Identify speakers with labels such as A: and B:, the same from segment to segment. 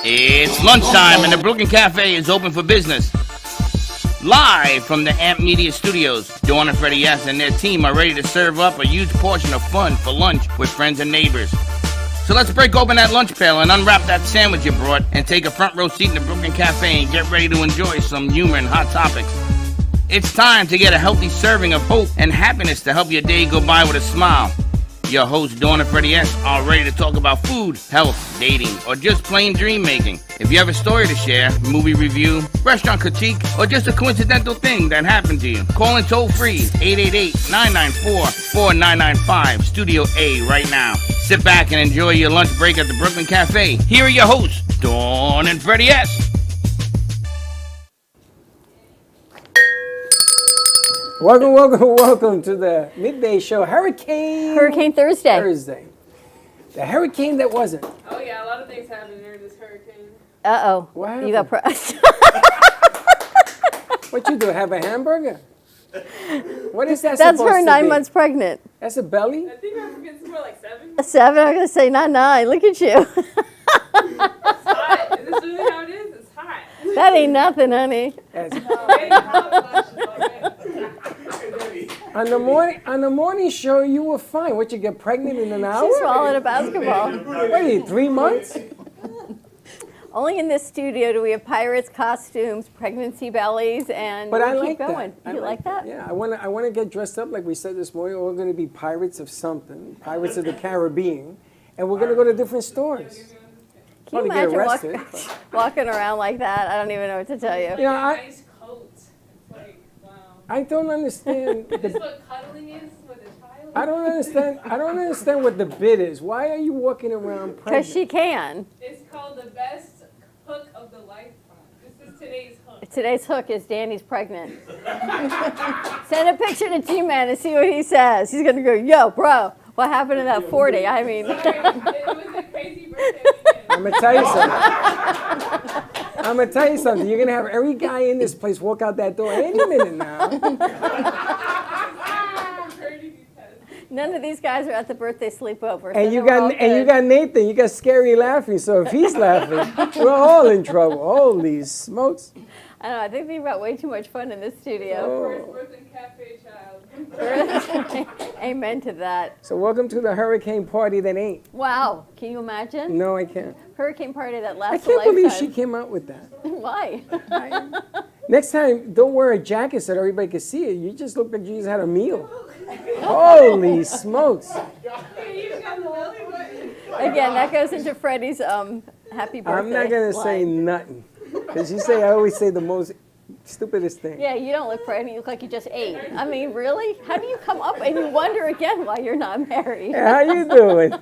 A: It's lunchtime and the Brooklyn Cafe is open for business. Live from the Amp Media Studios, Dawn and Freddie S. and their team are ready to serve up a huge portion of fun for lunch with friends and neighbors. So let's break open that lunch pail and unwrap that sandwich you brought and take a front row seat in the Brooklyn Cafe and get ready to enjoy some humor and hot topics. It's time to get a healthy serving of hope and happiness to help your day go by with a smile. Your hosts, Dawn and Freddie S., are ready to talk about food, health, dating, or just plain dream making. If you have a story to share, movie review, restaurant critique, or just a coincidental thing that happened to you, call in toll free 888-994-4995, Studio A right now. Sit back and enjoy your lunch break at the Brooklyn Cafe. Here are your hosts, Dawn and Freddie S.
B: Welcome to the midday show, Hurricane
C: Thursday.
B: The hurricane that wasn't.
D: Oh yeah, a lot of things happened during this hurricane.
C: Uh-oh.
B: What happened?
C: You got pressed.
B: What you do, have a hamburger? What is that
C: That's
B: supposed
C: her
B: to
C: 9
B: be?
C: months pregnant.
B: That's a belly?
D: I think Africans more like 7.
C: 7? I'm going to say not 9. Look at you.
D: It's hot. Is this really how it is? It's hot.
C: That ain't nothing, honey.
B: On the morning show, you were fine. What, you get pregnant in an hour?
C: She swallowed a basketball.
B: What are you, 3 months?
C: Only in this studio do we have pirates, costumes, pregnancy bellies, and
B: But
C: we
B: I
C: keep
B: like
C: going.
B: that.
C: You like that?
B: Yeah, I want to get dressed up like we said this morning. We're going to be pirates of something, pirates of the Caribbean, and we're going to go to different stores.
C: Can you
B: Probably get
C: imagine
B: arrested.
C: walking around like that? I don't even know what to tell you.
B: You know,
D: Nice coat. It's like, wow.
B: I don't understand.
D: Is this what cuddling is with a child?
B: I don't understand what the bid is. Why are you walking around pregnant?
C: Because she can.
D: It's called the best hook of the lifetime. This is today's hook.
C: Today's hook is Danny's pregnant. Send a picture to G-Man and see what he says. He's going to go, yo, bro, what happened to that 40? I mean.
D: Sorry, it was a crazy birthday weekend.
B: I'm gonna tell you something. You're gonna have every guy in this place walk out that door any minute now.
C: None of these guys are at the birthday sleepover.
B: And
C: so
B: you
C: they're all
B: got
C: good.
B: Nathan. You got Scary laughing. So if he's laughing, we're all in trouble. Holy smokes!
C: I don't know. I think we've got way too much fun in this studio.
D: First Brooklyn Cafe child.
C: Amen to that.
B: So welcome to the hurricane party that ain't.
C: Wow. Can you imagine?
B: No, I can't.
C: Hurricane party that
B: I
C: lasts
B: can't
C: a lifetime.
B: believe she came out with that.
C: Why?
B: Next time, don't wear a jacket so that everybody can see it. You just look like you just had a meal. Holy smokes!
C: Again, that goes into Freddie's happy birthday.
B: I'm not gonna say
C: line.
B: nothing. Because I always say the most stupidest thing.
C: Yeah, you don't look pregnant. You look like you just ate. I mean, really? How do you come up and you wonder again why you're not married?
B: Hey, how you doing?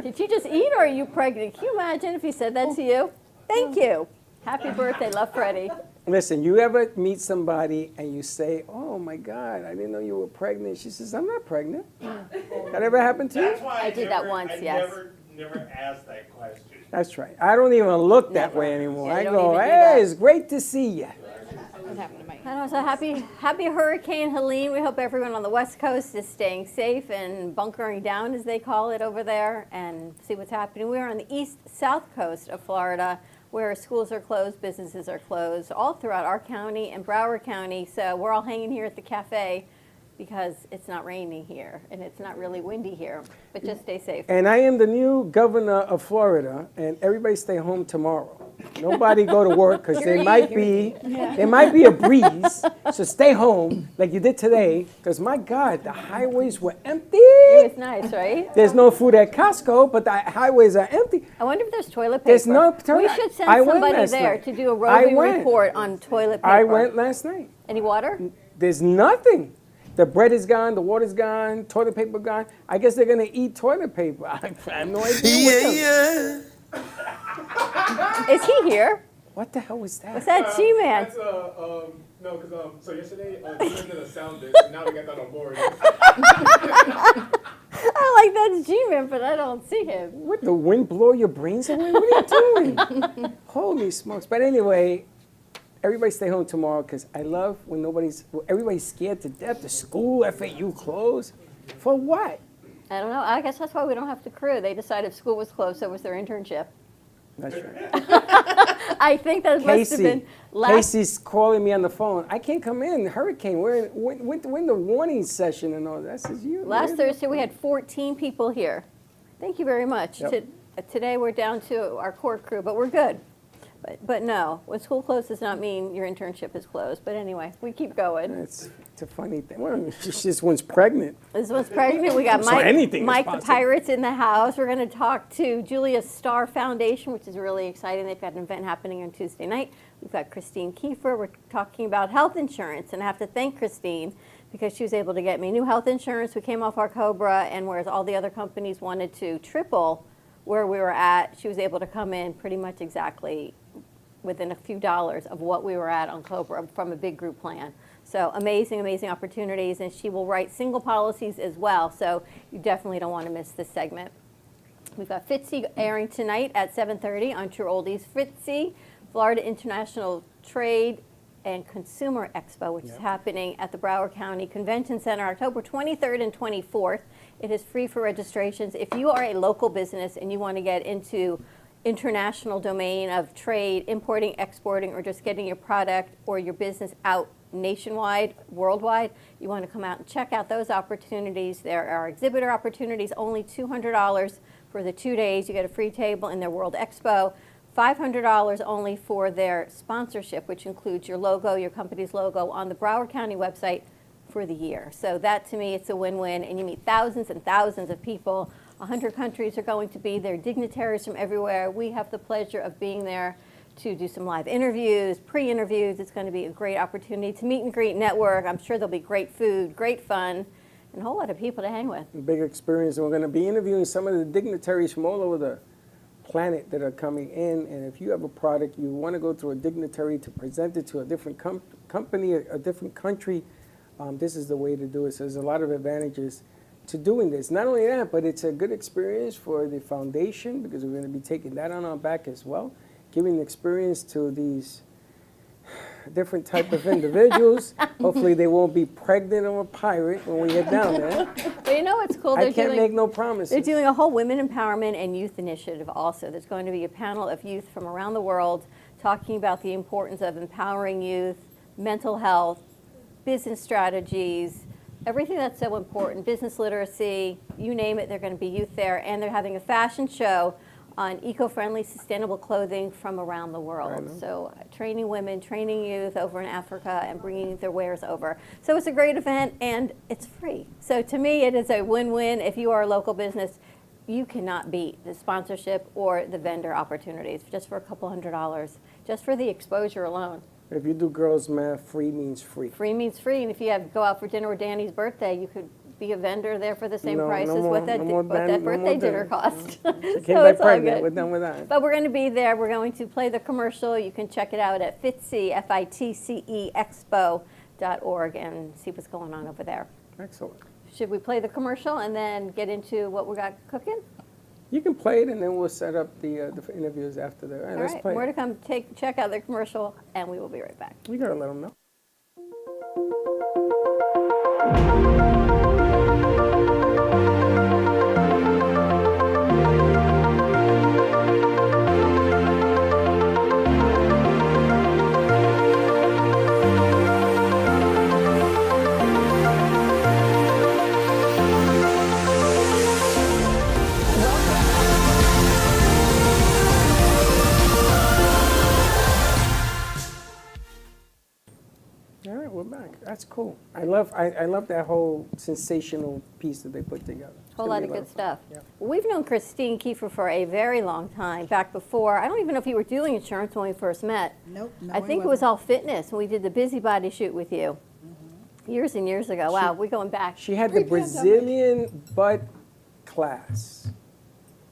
C: Did you just eat or are you pregnant? Can you imagine if he said that to you? Thank you. Happy birthday, love Freddie.
B: Listen, you ever meet somebody and you say, "Oh my God, I didn't know you were pregnant." She says, "I'm not pregnant." That ever happened to you?
E: That's why
C: I did that once,
E: I
C: yes.
E: never asked that question.
B: That's right. I don't even look that
C: Never.
B: way anymore.
C: Yeah,
B: I
C: you don't
B: go,
C: even do
B: "Hey,
C: that."
B: it's great to see you."
C: And also happy Hurricane Helene. We hope everyone on the West Coast is staying safe and bunkering down, as they call it over there, and see what's happening. We are on the east-south coast of Florida, where schools are closed, businesses are closed, all throughout our county and Broward County. So we're all hanging here at the cafe because it's not raining here and it's not really windy here. But just stay safe.
B: And I am the new governor of Florida, and everybody stay home tomorrow. Nobody go to work because there might be a breeze. So stay home like you did today, because my God, the highways were empty.
C: It was nice, right?
B: There's no food at Costco, but the highways are empty.
C: I wonder if there's toilet paper.
B: There's no
C: We
B: toilet-
C: should send
B: I went
C: somebody
B: last
C: there
B: night.
C: to do a
B: I
C: roving
B: went.
C: report on toilet paper.
B: I went last night.
C: Any water?
B: There's nothing. The bread is gone, the water's gone, toilet paper gone. I guess they're gonna eat toilet paper. I have no idea.
C: Is he here?
B: What the hell was that?
C: What's that G-Man?
F: That's no, because so yesterday we turned in a sound dish, and now we got that on board.
C: I like that's G-Man, but I don't see him.
B: What, the wind blow your brains away? What are you doing? Holy smokes. But anyway, everybody stay home tomorrow, because I love when everybody's scared to death. The school, FAU closed. For what?
C: I don't know. I guess that's why we don't have the crew. They decided if school was closed, so was their internship.
B: That's right.
C: I think that must have been last.
B: Casey's calling me on the phone. I can't come in. Hurricane. We're in the warning session and all that. I says, you.
C: Last Thursday, we had 14 people here. Thank you very much.
B: Yep.
C: Today, we're down to our core crew, but we're good. But no, when school closed does not mean your internship is closed. But anyway, we keep going.
B: It's a funny thing. Well, this one's pregnant.
C: This one's pregnant. We got
B: So anything is
C: Mike the
B: possible.
C: Pirates in the house. We're going to talk to Julia Starr Foundation, which is really exciting. They've got an event happening on Tuesday night. We've got Christine Kiefer. We're talking about health insurance, and I have to thank Christine because she was able to get me new health insurance. We came off our COBRA, and whereas all the other companies wanted to triple where we were at, she was able to come in pretty much exactly within a few dollars of what we were at on COBRA from a big group plan. So amazing, amazing opportunities, and she will write single policies as well, so you definitely don't want to miss this segment. We've got FITSE airing tonight at 7:30 on True Oldies. FITSE, Florida International Trade and Consumer Expo, which is happening at the Broward County Convention Center October 23rd and 24th. It is free for registrations. If you are a local business and you want to get into international domain of trade, importing, exporting, or just getting your product or your business out nationwide, worldwide, you want to come out and check out those opportunities. There are exhibitor opportunities, only $200 for the 2 days. You get a free table in their World Expo. $500 only for their sponsorship, which includes your logo, your company's logo, on the Broward County website for the year. So that, to me, it's a win-win, and you meet thousands and thousands of people. 100 countries are going to be there, dignitaries from everywhere. We have the pleasure of being there to do some live interviews, pre-interviews. It's going to be a great opportunity to meet and greet, network. I'm sure there'll be great food, great fun, and a whole lot of people to hang with.
B: A big experience. And we're going to be interviewing some of the dignitaries from all over the planet that are coming in. And if you have a product, you want to go through a dignitary to present it to a different company, a different country, this is the way to do it. So there's a lot of advantages to doing this. Not only that, but it's a good experience for the foundation because we're going to be taking that on our back as well, giving the experience to these different type of individuals. Hopefully they won't be pregnant or a pirate when we get down there.
C: But you know what's cool?
B: I can't make no promises.
C: They're doing a whole women empowerment and youth initiative also. There's going to be a panel of youth from around the world talking about the importance of empowering youth, mental health, business strategies, everything that's so important, business literacy, you name it, they're going to be youth there. And they're having a fashion show on eco-friendly, sustainable clothing from around the world. So training women, training youth over in Africa and bringing their wares over. So it's a great event and it's free. So to me, it is a win-win. If you are a local business, you cannot beat the sponsorship or the vendor opportunities just for a couple $100, just for the exposure alone.
B: If you do girls' math, free means free.
C: Free means free, and if you have go out for dinner with Danny's birthday, you could be a vendor there for the same price as what that birthday dinner cost. So it's all good.
B: We're done with that.
C: But we're going to be there. We're going to play the commercial. You can check it out at FITCE, F-I-T-C-E, expo.org and see what's going on over there.
B: Excellent.
C: Should we play the commercial and then get into what we got cooking?
B: You can play it, and then we'll set up the interviews after that. All right, let's play
C: more
B: it.
C: to come. Check out the commercial, and we will be right back.
B: You got to let them know. All right, we're back. That's cool. I love that whole sensational piece that they put together.
C: Whole lot of good stuff.
B: Yeah.
C: Well, we've known Christine Kiefer for a very long time, back before, I don't even know if you were doing insurance when we first met.
G: Nope. No,
C: I think it was all fitness when we did the busybody shoot with you. Years and years ago. Wow, we're going back.
B: She had the Brazilian butt class.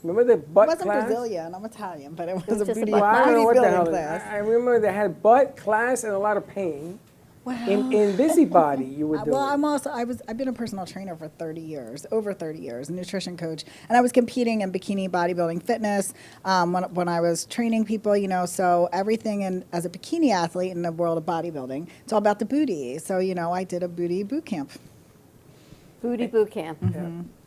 B: Remember the butt
G: It wasn't
B: class?
G: Brazilian. I'm Italian, but it was,
C: was
G: a
C: just a
G: beauty,
C: butt
B: Well, I don't know what the
G: building
B: hell.
G: class.
B: I remember they had butt class and a lot of pain.
G: Wow.
B: In busybody, you were doing.
G: Well, I've been a personal trainer for 30 years, over 30 years, a nutrition coach, and I was competing in bikini bodybuilding fitness when I was training people, so everything as a bikini athlete in the world of bodybuilding, it's all about the booty. So, I did a booty boot camp.
C: Booty boot camp.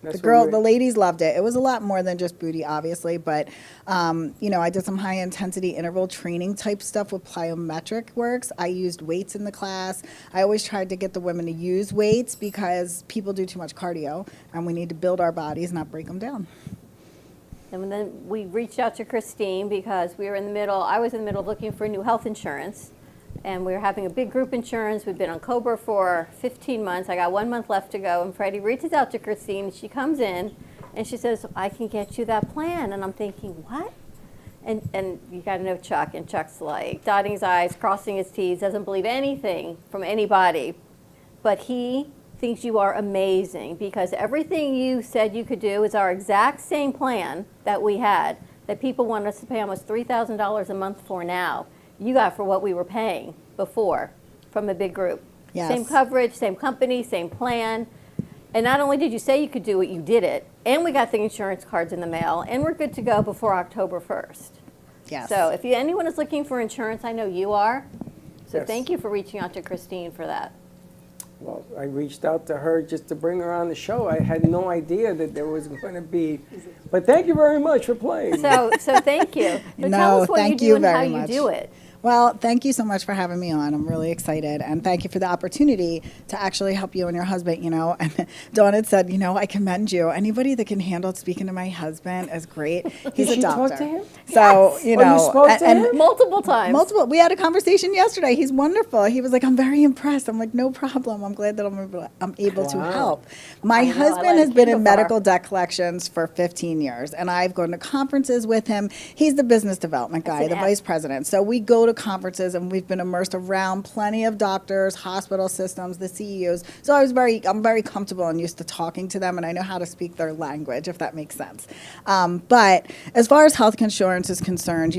B: That's
G: The ladies loved it. It was a lot more than just booty, obviously, but I did some high intensity interval training type stuff with plyometric works. I used weights in the class. I always tried to get the women to use weights because people do too much cardio, and we need to build our bodies, not break them down.
C: And then we reached out to Christine because I was in the middle of looking for new health insurance. And we were having a big group insurance. We've been on COBRA for 15 months. I got 1 month left to go. And Freddie reaches out to Christine. She comes in and she says, I can get you that plan. And I'm thinking, what? And you got to know Chuck. And Chuck's like dotting his I's, crossing his T's, doesn't believe anything from anybody. But he thinks you are amazing because everything you said you could do is our exact same plan that we had, that people want us to pay almost $3,000 a month for now. You got for what we were paying before from the big group.
G: Yes.
C: Same coverage, same company, same plan. And not only did you say you could do it, you did it. And we got the insurance cards in the mail. And we're good to go before October 1st.
G: Yes.
C: So if anyone is looking for insurance, I know you are. So
B: Yes.
C: thank you for reaching out to Christine for that.
B: Well, I reached out to her just to bring her on the show. I had no idea that there was going to be, but thank you very much for playing.
C: So thank you. So tell us what
G: thank
C: you
G: you
C: do and how
G: very
C: you
G: much.
C: do it.
G: Well, thank you so much for having me on. I'm really excited. And thank you for the opportunity to actually help you and your husband, And Dawn had said, I commend you. Anybody that can handle speaking to my husband is great. He's
B: Did
G: a
B: she
G: doctor.
B: talk to him?
G: So,
B: you spoke to him?
C: Multiple times.
G: Multiple. We had a conversation yesterday. He's wonderful. He was like, I'm very impressed. I'm like, no problem. I'm glad that I'm able to
B: Wow.
G: help. My
C: I know, I
G: husband
C: let
G: has
C: him
G: been
C: go
G: in
C: far.
G: medical debt collections for 15 years, and I've gone to conferences with him. He's the business development guy,
C: That's
G: the
C: an
G: vice president. So we go to conferences, and we've been immersed around plenty of doctors, hospital systems, the CEOs. So I'm very comfortable and used to talking to them, and I know how to speak their language, if that makes sense. But as far as health insurance is concerned,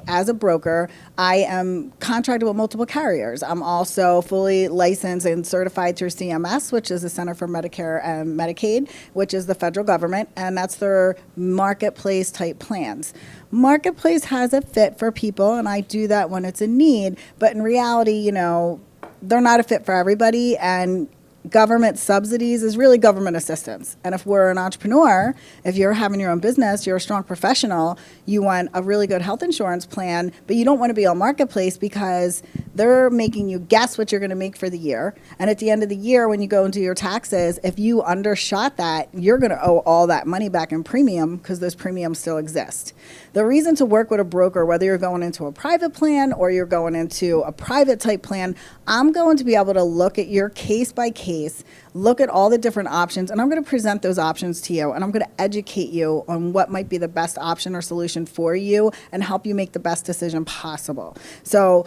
G: as a broker, I am contracted with multiple carriers. I'm also fully licensed and certified through CMS, which is the Center for Medicare and Medicaid, which is the federal government, and that's their marketplace type plans. Marketplace has a fit for people, and I do that when it's a need, but in reality, they're not a fit for everybody, and government subsidies is really government assistance. And if we're an entrepreneur, if you're having your own business, you're a strong professional, you want a really good health insurance plan, but you don't want to be on marketplace because they're making you guess what you're going to make for the year. And at the end of the year, when you go into your taxes, if you undershot that, you're going to owe all that money back in premium because those premiums still exist. The reason to work with a broker, whether you're going into a private plan or you're going into a private type plan, I'm going to be able to look at your case by case, look at all the different options, and I'm going to present those options to you, and I'm going to educate you on what might be the best option or solution for you and help you make the best decision possible. So,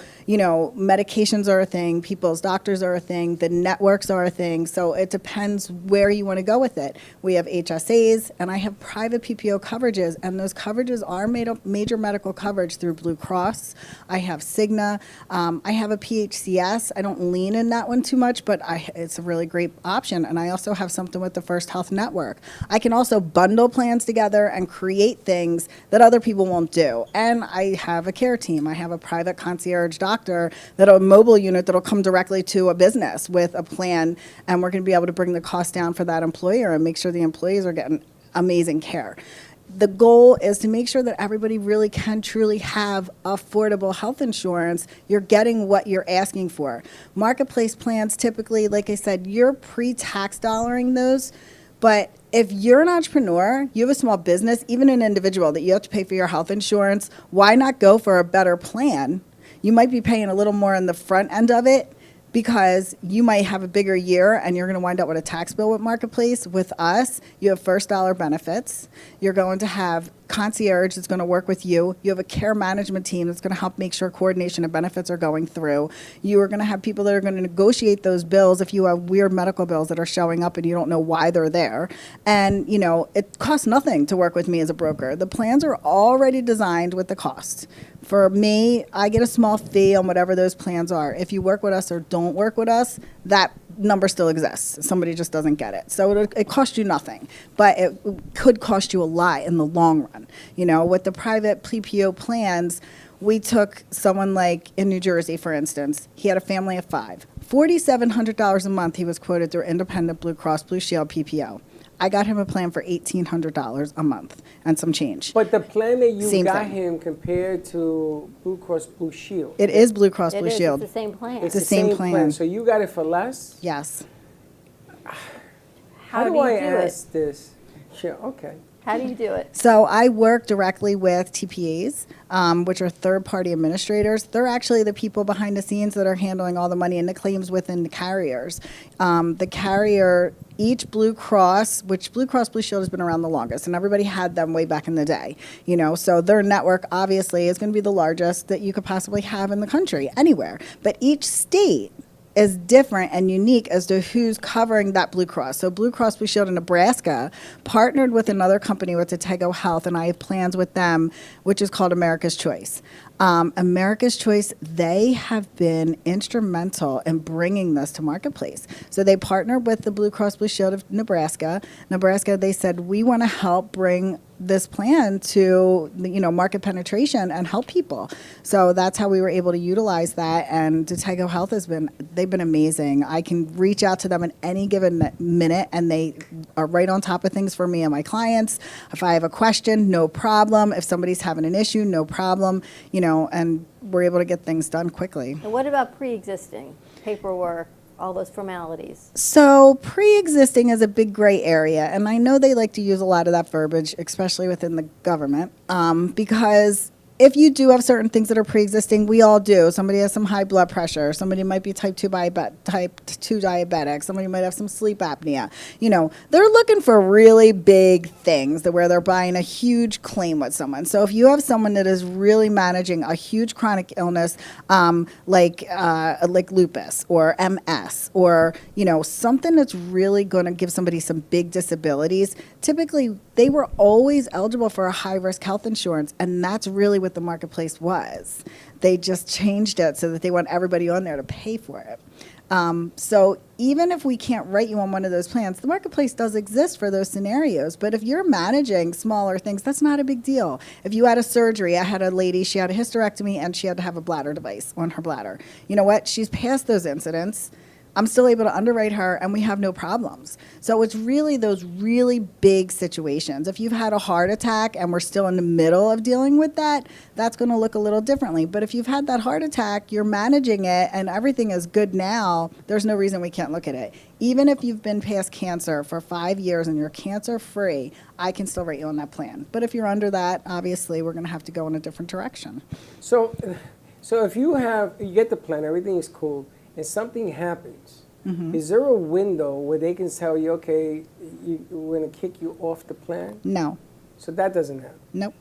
G: medications are a thing, people's doctors are a thing, the networks are a thing, so it depends where you want to go with it. We have HSAs, and I have private PPO coverages, and those coverages are made up major medical coverage through Blue Cross. I have Cigna. I have a PHCS. I don't lean in that one too much, but it's a really great option. And I also have something with the First Health Network. I can also bundle plans together and create things that other people won't do. And I have a care team. I have a private concierge doctor a mobile unit that'll come directly to a business with a plan, and we're going to be able to bring the cost down for that employer and make sure the employees are getting amazing care. The goal is to make sure that everybody really can truly have affordable health insurance. You're getting what you're asking for. Marketplace plans, typically, like I said, you're pre-tax dollaring those, but if you're an entrepreneur, you have a small business, even an individual that you have to pay for your health insurance, why not go for a better plan? You might be paying a little more on the front end of it, because you might have a bigger year and you're going to wind up with a tax bill with Marketplace. With us, you have first dollar benefits. You're going to have concierge that's going to work with you. You have a care management team that's going to help make sure coordination of benefits are going through. You are going to have people that are going to negotiate those bills if you have weird medical bills that are showing up and you don't know why they're there. And, it costs nothing to work with me as a broker. The plans are already designed with the cost. For me, I get a small fee on whatever those plans are. If you work with us or don't work with us, that number still exists. Somebody just doesn't get it. So it costs you nothing, but it could cost you a lot in the long run. With the private PPO plans, we took someone like in New Jersey, for instance. He had a family of 5. $4,700 a month he was quoted through Independent Blue Cross Blue Shield PPO. I got him a plan for $1,800 a month and some change.
B: But the plan that you
G: Same
B: got
G: thing.
B: him compared to Blue Cross Blue Shield.
G: It is Blue Cross
C: It
G: Blue
C: is,
G: Shield.
C: it's the same plan.
G: It's the same plan.
B: So you got it for less?
G: Yes.
B: How do I ask this? Sure, okay.
C: How do you do it?
G: So I work directly with TPAs, which are third-party administrators. They're actually the people behind the scenes that are handling all the money and the claims within the carriers. The carrier, each Blue Cross, which Blue Cross Blue Shield has been around the longest, and everybody had them way back in the day. You know, so their network obviously is going to be the largest that you could possibly have in the country, anywhere. But each state is different and unique as to who's covering that Blue Cross. So Blue Cross Blue Shield in Nebraska partnered with another company, with Tego Health, and I have plans with them, which is called America's Choice. America's Choice, they have been instrumental in bringing this to marketplace. So they partnered with the Blue Cross Blue Shield of Nebraska. They said, we want to help bring this plan to, you know, market penetration and help people. So that's how we were able to utilize that. And Tego Health they've been amazing. I can reach out to them at any given minute, and they are right on top of things for me and my clients. If I have a question, no problem. If somebody's having an issue, no problem. You know, and we're able to get things done quickly.
C: And what about pre-existing paperwork, all those formalities?
G: So pre-existing is a big gray area, and I know they like to use a lot of that verbiage, especially within the government, because if you do have certain things that are pre-existing, we all do. Somebody has some high blood pressure. Somebody might be type 2 diabetic. Somebody might have some sleep apnea. You know, they're looking for really big things where they're buying a huge claim with someone. So if you have someone that is really managing a huge chronic illness, like lupus or MS, or, you know, something that's really going to give somebody some big disabilities, typically they were always eligible for a high-risk health insurance, and that's really what the marketplace was. They just changed it so that they want everybody on there to pay for it. So even if we can't write you on one of those plans, the marketplace does exist for those scenarios. But if you're managing smaller things, that's not a big deal. If you had a surgery, I had a lady, she had a hysterectomy and she had to have a bladder device on her bladder. You know what? She's past those incidents. I'm still able to underwrite her, and we have no problems. So it's really those really big situations. If you've had a heart attack and we're still in the middle of dealing with that, that's going to look a little differently. But if you've had that heart attack, you're managing it, and everything is good now, there's no reason we can't look at it. Even if you've been past cancer for 5 years and you're cancer-free, I can still write you on that plan. But if you're under that, obviously, we're going to have to go in a different direction.
B: So if you get the plan, everything is cool, and something happens, is there a window where they can tell you, okay, we're going to kick you off the plan?
G: No.
B: So that doesn't happen.
G: Nope.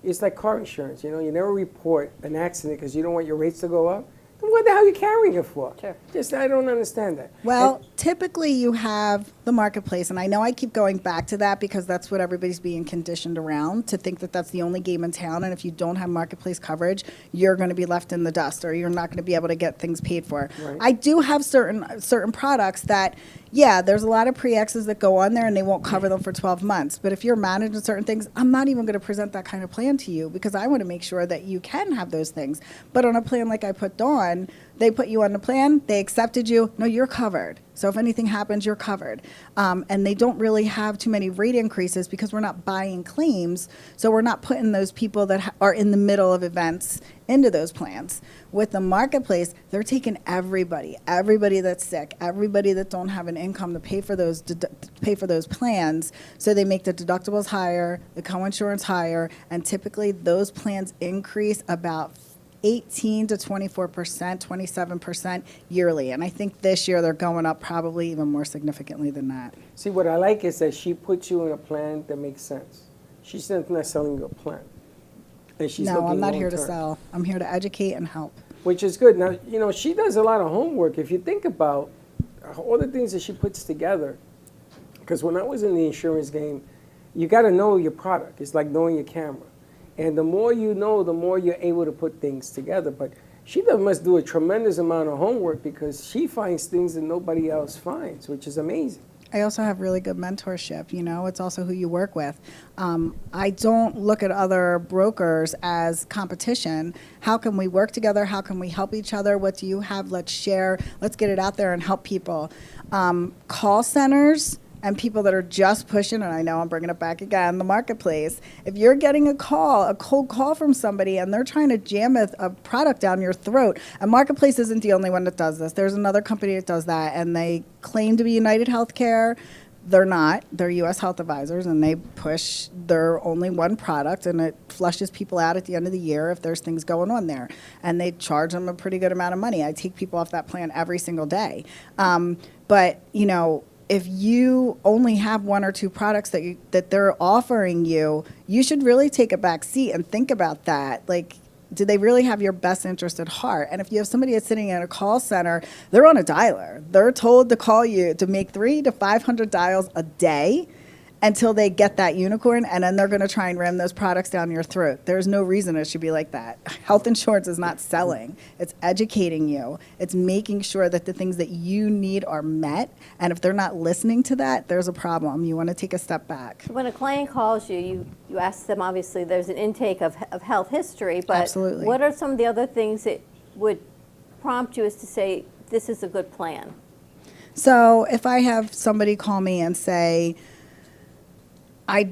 B: It's like car insurance, you know, you never report an accident because you don't want your rates to go up. Then what the hell are you carrying it for?
C: Sure.
B: I don't understand that.
G: Well, typically you have the marketplace, and I know I keep going back to that because that's what everybody's being conditioned around, to think that that's the only game in town, and if you don't have marketplace coverage, you're going to be left in the dust, or you're not going to be able to get things paid for.
B: Right.
G: I do have certain products that, yeah, there's a lot of pre-X's that go on there, and they won't cover them for 12 months, but if you're managing certain things, I'm not even going to present that kind of plan to you because I want to make sure that you can have those things. But on a plan like I put on, they put you on the plan, they accepted you, no, you're covered. So if anything happens, you're covered. And they don't really have too many rate increases because we're not buying claims, so we're not putting those people that are in the middle of events into those plans. With the marketplace, they're taking everybody that's sick, everybody that don't have an income to pay for those plans, so they make the deductibles higher, the coinsurance higher, and typically those plans increase about 18 to 24%, 27% yearly. And I think this year they're going up probably even more significantly than that.
B: See, what I like is that she puts you in a plan that makes sense. She's not selling you a plan. And she's
G: No,
B: looking
G: I'm not here to
B: long-term,
G: sell. I'm here to educate and help.
B: which is good. Now, you know, she does a lot of homework. If you think about all the things that she puts together, because when I was in the insurance game, you got to know your product. It's like knowing your camera. And the more you know, the more you're able to put things together. But she must do a tremendous amount of homework because she finds things that nobody else finds, which is amazing.
G: I also have really good mentorship. It's also who you work with. I don't look at other brokers as competition. How can we work together? How can we help each other? What do you have? Let's share. Let's get it out there and help people. Call centers and people that are just pushing, and I know I'm bringing it back again, the marketplace. If you're getting a cold call from somebody, and they're trying to jam a product down your throat, and Marketplace isn't the only one that does this. There's another company that does that, and they claim to be United Healthcare. They're not. They're U.S. Health Advisors, and they push their only one product, and it flushes people out at the end of the year if there's things going on there. And they charge them a pretty good amount of money. I take people off that plan every single day. But, if you only have one or two products that they're offering you, you should really take a back seat and think about that. Like, do they really have your best interest at heart? And if you have somebody that's sitting in a call center, they're on a dialer. They're told to call you to make 300 to 500 dials a day until they get that unicorn, and then they're going to try and ram those products down your throat. There's no reason it should be like that. Health insurance is not selling. It's educating you. It's making sure that the things that you need are met, and if they're not listening to that, there's a problem. You want to take a step back.
C: When a client calls you ask them, obviously, there's an intake of health history, but
G: Absolutely.
C: What are some of the other things that would prompt you as to say, this is a good plan?
G: So if I have somebody call me and say, I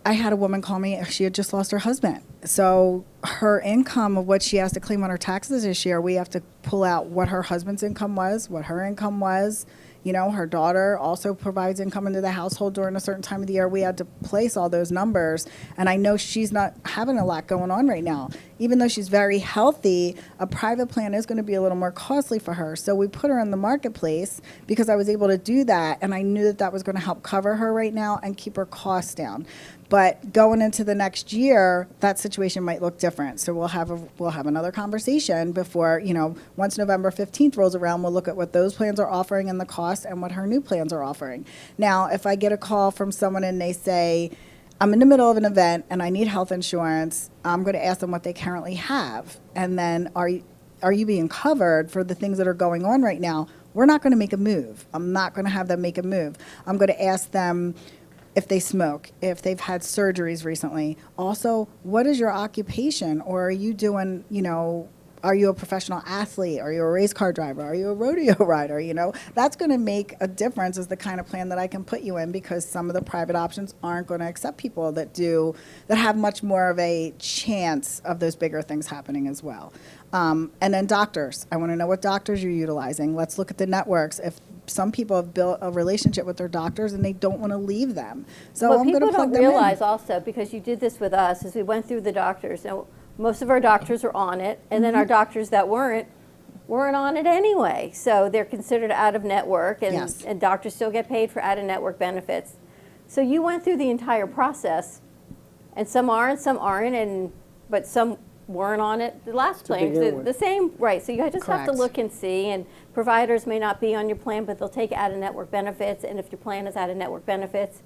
G: had a woman call me, she had just lost her husband. So her income of what she has to claim on her taxes this year, we have to pull out what her husband's income was, what her income was. Her daughter also provides income into the household during a certain time of the year. We had to place all those numbers. And I know she's not having a lot going on right now. Even though she's very healthy, a private plan is going to be a little more costly for her. So we put her in the marketplace because I was able to do that. And I knew that was going to help cover her right now and keep her costs down. But going into the next year, that situation might look different. So we'll have another conversation before, once November 15th rolls around, we'll look at what those plans are offering and the cost and what her new plans are offering. Now, if I get a call from someone and they say, I'm in the middle of an event and I need health insurance, I'm going to ask them what they currently have. And then are you being covered for the things that are going on right now? We're not going to make a move. I'm not going to have them make a move. I'm going to ask them if they smoke, if they've had surgeries recently. Also, what is your occupation? Or are you doing, are you a professional athlete? Are you a race car driver? Are you a rodeo rider? That's going to make a difference as the kind of plan that I can put you in, because some of the private options aren't going to accept people that have much more of a chance of those bigger things happening as well. And then doctors. I want to know what doctors you're utilizing. Let's look at the networks. If some people have built a relationship with their doctors and they don't want to leave them. So
C: what
G: I'm going to plug them in.
C: people don't realize also, because you did this with us, is we went through the doctors. Now, most of our doctors are on it, and then our doctors that weren't on it anyway. So they're considered out of network, and,
G: Yes.
C: and doctors still get paid for out-of-network benefits. So you went through the entire process, and some are and some aren't, but some weren't on it the last plan.
B: begin with.
C: The same, right. So you just have to
G: Correct.
C: look and see, and providers may not be on your plan, but they'll take out-of-network benefits, and if your plan is out-of-network benefits,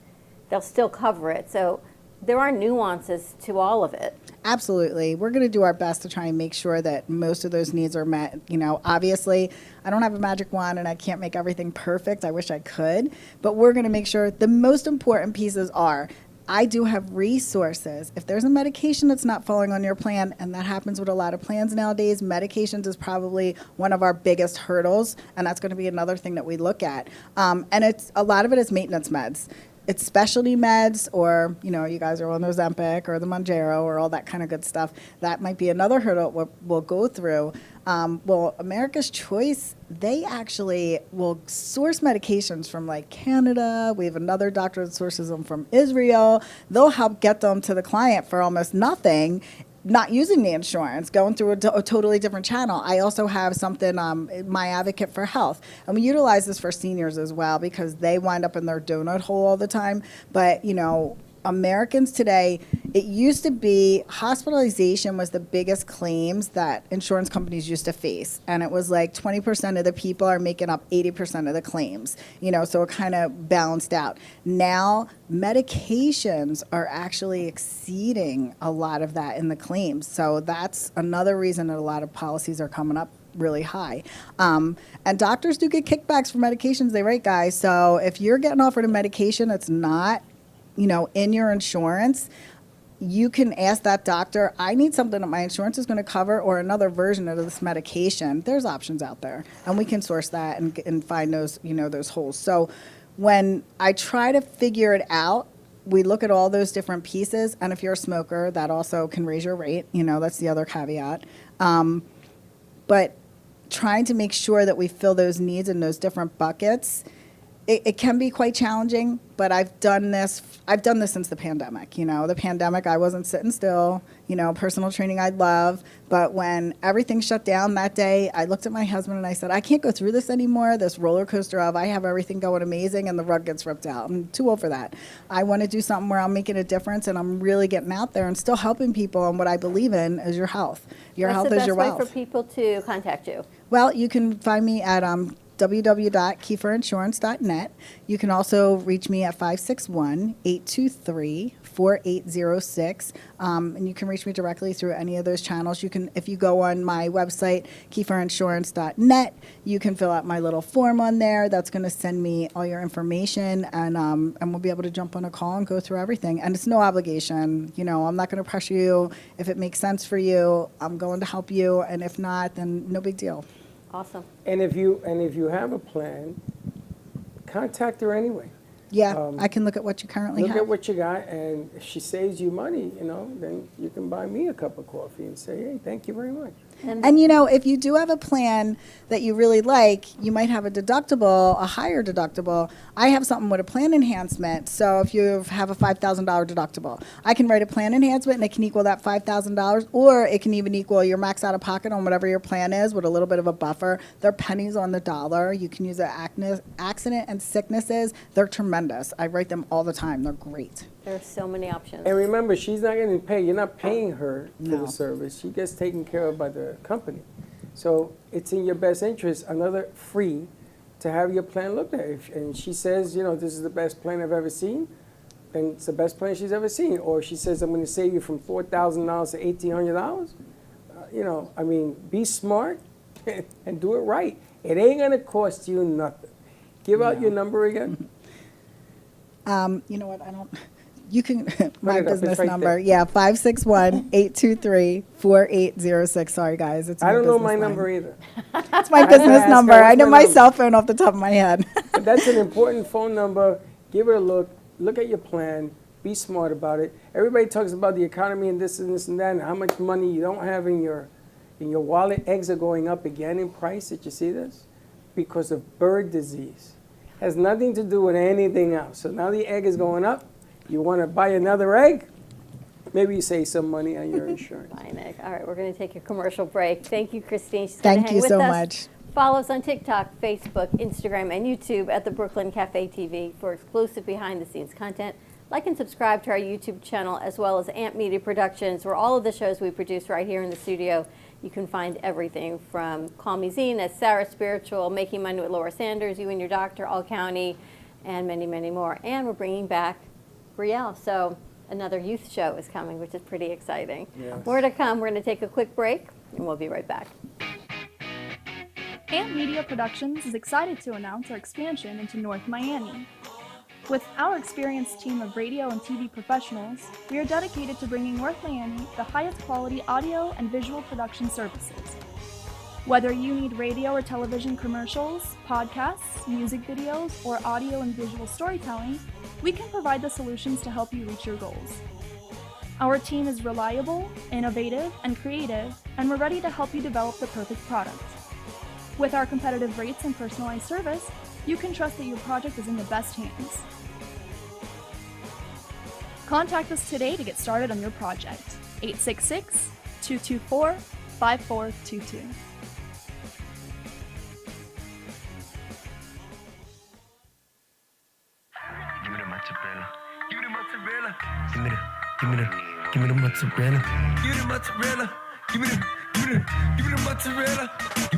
C: they'll still cover it. So there are nuances to all of it.
G: Absolutely. We're going to do our best to try and make sure that most of those needs are met. Obviously, I don't have a magic wand and I can't make everything perfect. I wish I could. But we're going to make sure the most important pieces are, I do have resources. If there's a medication that's not falling on your plan, and that happens with a lot of plans nowadays, medications is probably one of our biggest hurdles, and that's going to be another thing that we look at. And a lot of it is maintenance meds. It's specialty meds, or, you guys are on the Ozempic or the Mounjaro or all that kind of good stuff. That might be another hurdle we'll go through. Well, America's Choice, they actually will source medications from like Canada. We have another doctor that sources them from Israel. They'll help get them to the client for almost nothing, not using the insurance, going through a totally different channel. I also have something, My Advocate for Health. And we utilize this for seniors as well, because they wind up in their donut hole all the time. But, Americans today, it used to be hospitalization was the biggest claims that insurance companies used to face. And it was like 20% of the people are making up 80% of the claims, so it kind of balanced out. Now, medications are actually exceeding a lot of that in the claims. So that's another reason that a lot of policies are coming up really high. And doctors do get kickbacks for medications they write, guys. So if you're getting offered a medication that's not, in your insurance, you can ask that doctor, I need something that my insurance is going to cover or another version of this medication. There's options out there, and we can source that and find those, those holes. So when I try to figure it out, we look at all those different pieces, and if you're a smoker, that also can raise your rate. That's the other caveat. But trying to make sure that we fill those needs in those different buckets, it can be quite challenging, but I've done this since the pandemic. The pandemic, I wasn't sitting still, personal training I love, but when everything shut down that day, I looked at my husband and I said, I can't go through this anymore, this roller coaster of I have everything going amazing and the rug gets ripped out. I'm too old for that. I want to do something where I'm making a difference and I'm really getting out there and still helping people, and what I believe in is your health. Your health is your wealth.
C: What's the best way for people to contact you?
G: Well, you can find me at www.kieferinsurance.net. You can also reach me at 561-823-4806. And you can reach me directly through any of those channels. You can, if you go on my website, kieferinsurance.net, you can fill out my little form on there. That's going to send me all your information, and we'll be able to jump on a call and go through everything. And it's no obligation. I'm not going to pressure you. If it makes sense for you, I'm going to help you. And if not, then no big deal.
C: Awesome.
B: And if you have a plan, contact her anyway.
G: Yeah, I can look at what you currently have.
B: Look at what you got, and if she saves you money, then you can buy me a cup of coffee and say, hey, thank you very much.
G: And if you do have a plan that you really like, you might have a deductible, a higher deductible. I have something with a plan enhancement. So if you have a $5,000 deductible, I can write a plan enhancement and it can equal that $5,000, or it can even equal your max out of pocket on whatever your plan is with a little bit of a buffer. They're pennies on the dollar. You can use accident and sicknesses. They're tremendous. I write them all the time. They're great.
C: There are so many options.
B: And remember, she's not getting paid. You're not paying her for
G: No.
B: the service. She gets taken care of by the company. So it's in your best interest, another free, to have your plan looked at. And she says, this is the best plan I've ever seen, then it's the best plan she's ever seen. Or she says, I'm going to save you from $4,000 to $1,800. Be smart and do it right. It ain't going to cost you nothing. Give out your number again.
G: You know what? I don't. You can, my
B: it up,
G: business
B: it's right
G: number,
B: there.
G: yeah, 561-823-4806. Sorry, guys. It's
B: I don't know
G: business
B: my
G: line.
B: number either.
G: It's my
B: I
G: business
B: asked her,
G: number.
B: what's
G: I know
B: my
G: my
B: number?
G: cell phone off the top of my head.
B: But that's an important phone number. Give it a look. Look at your plan. Be smart about it. Everybody talks about the economy and this and that, and how much money you don't have in your wallet. Eggs are going up again in price. Did you see this? Because of bird disease. Has nothing to do with anything else. So now the egg is going up. You want to buy another egg? Maybe you save some money on your insurance.
C: Buy an egg. All right, we're going to take a commercial break. Thank you, Christine. She's
G: Thank
C: gonna hang
G: you
C: with
G: so
C: us.
G: much.
C: Follow us on TikTok, Facebook, Instagram, and YouTube at the Brooklyn Cafe TV for exclusive behind-the-scenes content. Like and subscribe to our YouTube channel, as well as Amp Media Productions, where all of the shows we produce right here in the studio. You can find everything from Call Me Zine, as Sarah Spiritual, Making Money with Laura Sanders, You and Your Doctor, All County, and many, many more. And we're bringing back Brielle. So another youth show is coming, which is pretty exciting.
B: Yes.
C: More to come. We're going to take a quick break, and we'll be right back.
H: Amp Media Productions is excited to announce our expansion into North Miami. With our experienced team of radio and TV professionals, we are dedicated to bringing North Miami the highest quality audio and visual production services. Whether you need radio or television commercials, podcasts, music videos, or audio and visual storytelling, we can provide the solutions to help you reach your goals. Our team is reliable, innovative, and creative, and we're ready to help you develop the perfect product. With our competitive rates and personalized service, you can trust that your project is in the best hands. Contact us today to get started on your project. 866-224-5422.
I: Give me the mozzarella. Give me the mozzarella. Give me the mozzarella. Give me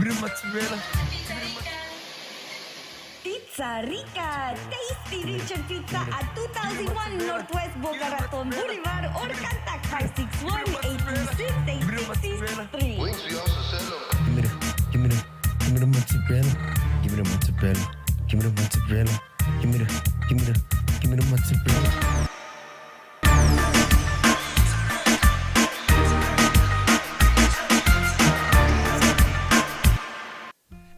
I: the mozzarella.
J: Pizza Rica, tasty rich and pizza at 2001 Northwest Boca Raton Boulevard or contact 561-826-8663.
I: Give me the me the mozzarella. Give me the mozzarella. Give me the mozzarella. Give me the mozzarella.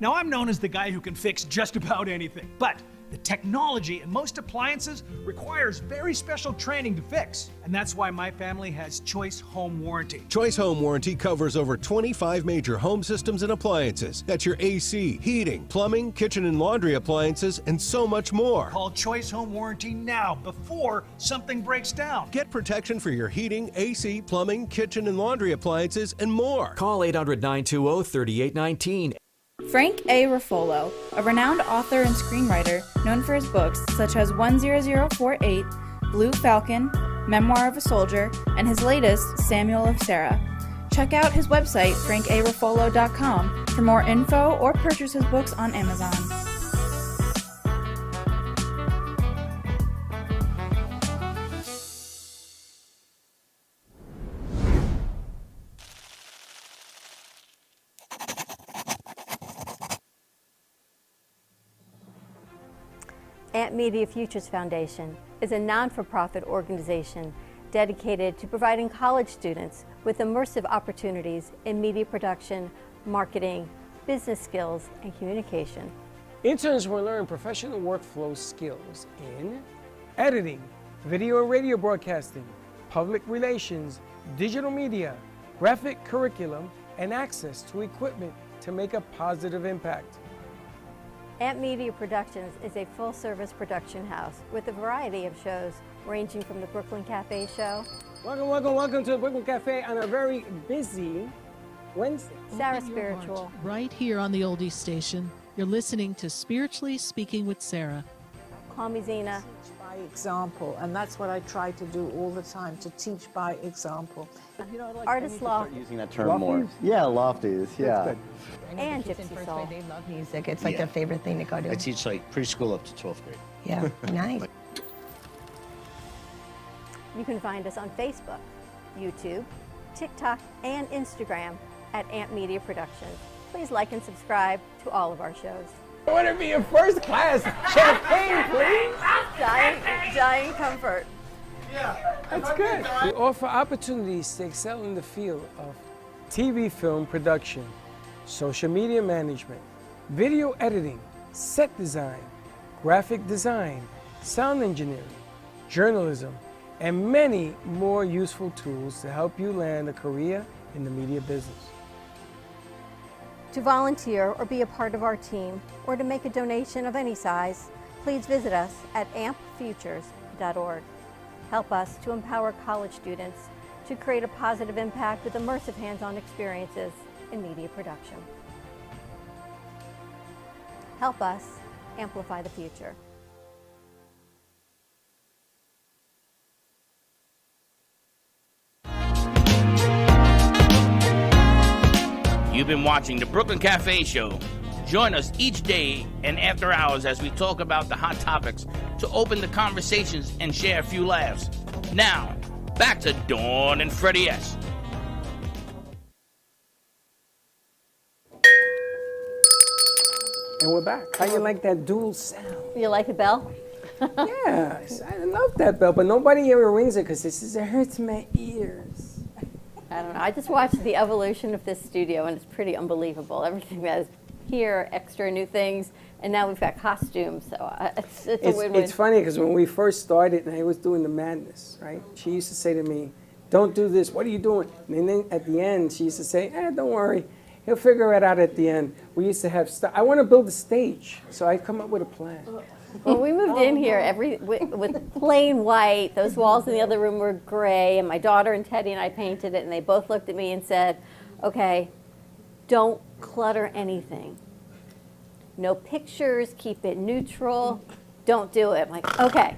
K: Now, I'm known as the guy who can fix just about anything, but the technology in most appliances requires very special training to fix, and that's why my family has Choice Home Warranty.
L: Choice Home Warranty covers over 25 major home systems and appliances. That's your AC, heating, plumbing, kitchen and laundry appliances, and so much more.
K: Call Choice Home Warranty now before something breaks down.
L: Get protection for your heating, AC, plumbing, kitchen and laundry appliances, and more.
M: Call 800-920-3819.
N: Frank A. Ruffolo, a renowned author and screenwriter known for his books such as 10048, Blue Falcon, Memoir of a Soldier, and his latest, Samuel of Sarah. Check out his website, frankaruffolo.com, for more info or purchase his books on Amazon.
C: Amp Media Futures Foundation is a non-for-profit organization dedicated to providing college students with immersive opportunities in media production, marketing, business skills, and communication.
B: Interns will learn professional workflow skills in editing, video and radio broadcasting, public relations, digital media, graphic curriculum, and access to equipment to make a positive impact.
C: Amp Media Productions is a full-service production house with a variety of shows ranging from the Brooklyn Cafe show.
B: Welcome to the Brooklyn Cafe on a very busy Wednesday.
C: Sarah Spiritual.
O: Right here on the Oldies station, you're listening to Spiritually Speaking with Sarah.
C: Call me Zena.
P: Teach by example, and that's what I try to do all the time, to teach by example.
C: Artist Loft.
Q: Using that term more. Yeah, lofties, yeah.
C: And Gypsy Soul.
R: They love music. It's like their favorite thing to go to.
Q: I teach like preschool up to 12th grade.
R: Yeah, nice.
C: You can find us on Facebook, YouTube, TikTok, and Instagram at Amp Media Productions. Please like and subscribe to all of our shows.
B: I want to be in first class. Champagne, please.
C: Dying comfort.
B: Yeah, that's good. We offer opportunities to excel in the field of TV film production, social media management, video editing, set design, graphic design, sound engineering, journalism, and many more useful tools to help you land a career in the media business.
C: To volunteer or be a part of our team, or to make a donation of any size, please visit us at ampfutures.org. Help us to empower college students to create a positive impact with immersive hands-on experiences in media production. Help us amplify the future.
A: You've been watching the Brooklyn Cafe Show. Join us each day and after hours as we talk about the hot topics to open the conversations and share a few laughs. Now, back to Dawn and Freddie S.
B: And we're back. How you like that dual sound?
C: You like a bell?
B: Yes, I love that bell, but nobody ever rings it because it hurts my ears.
C: I don't know. I just watched the evolution of this studio, and it's pretty unbelievable. Everything that is here, extra new things, and now we've got costumes, so it's a win-win.
B: It's funny because when we first started and I was doing the madness, right? She used to say to me, "Don't do this. What are you doing?" And then at the end, she used to say, "Don't worry. He'll figure it out at the end." We used to have I want to build a stage, so I come up with a plan.
C: When we moved in here, with plain white, those walls in the other room were gray, and my daughter and Teddy and I painted it, and they both looked at me and said, "Okay, don't clutter anything. No pictures, keep it neutral, don't do it." I'm like, okay.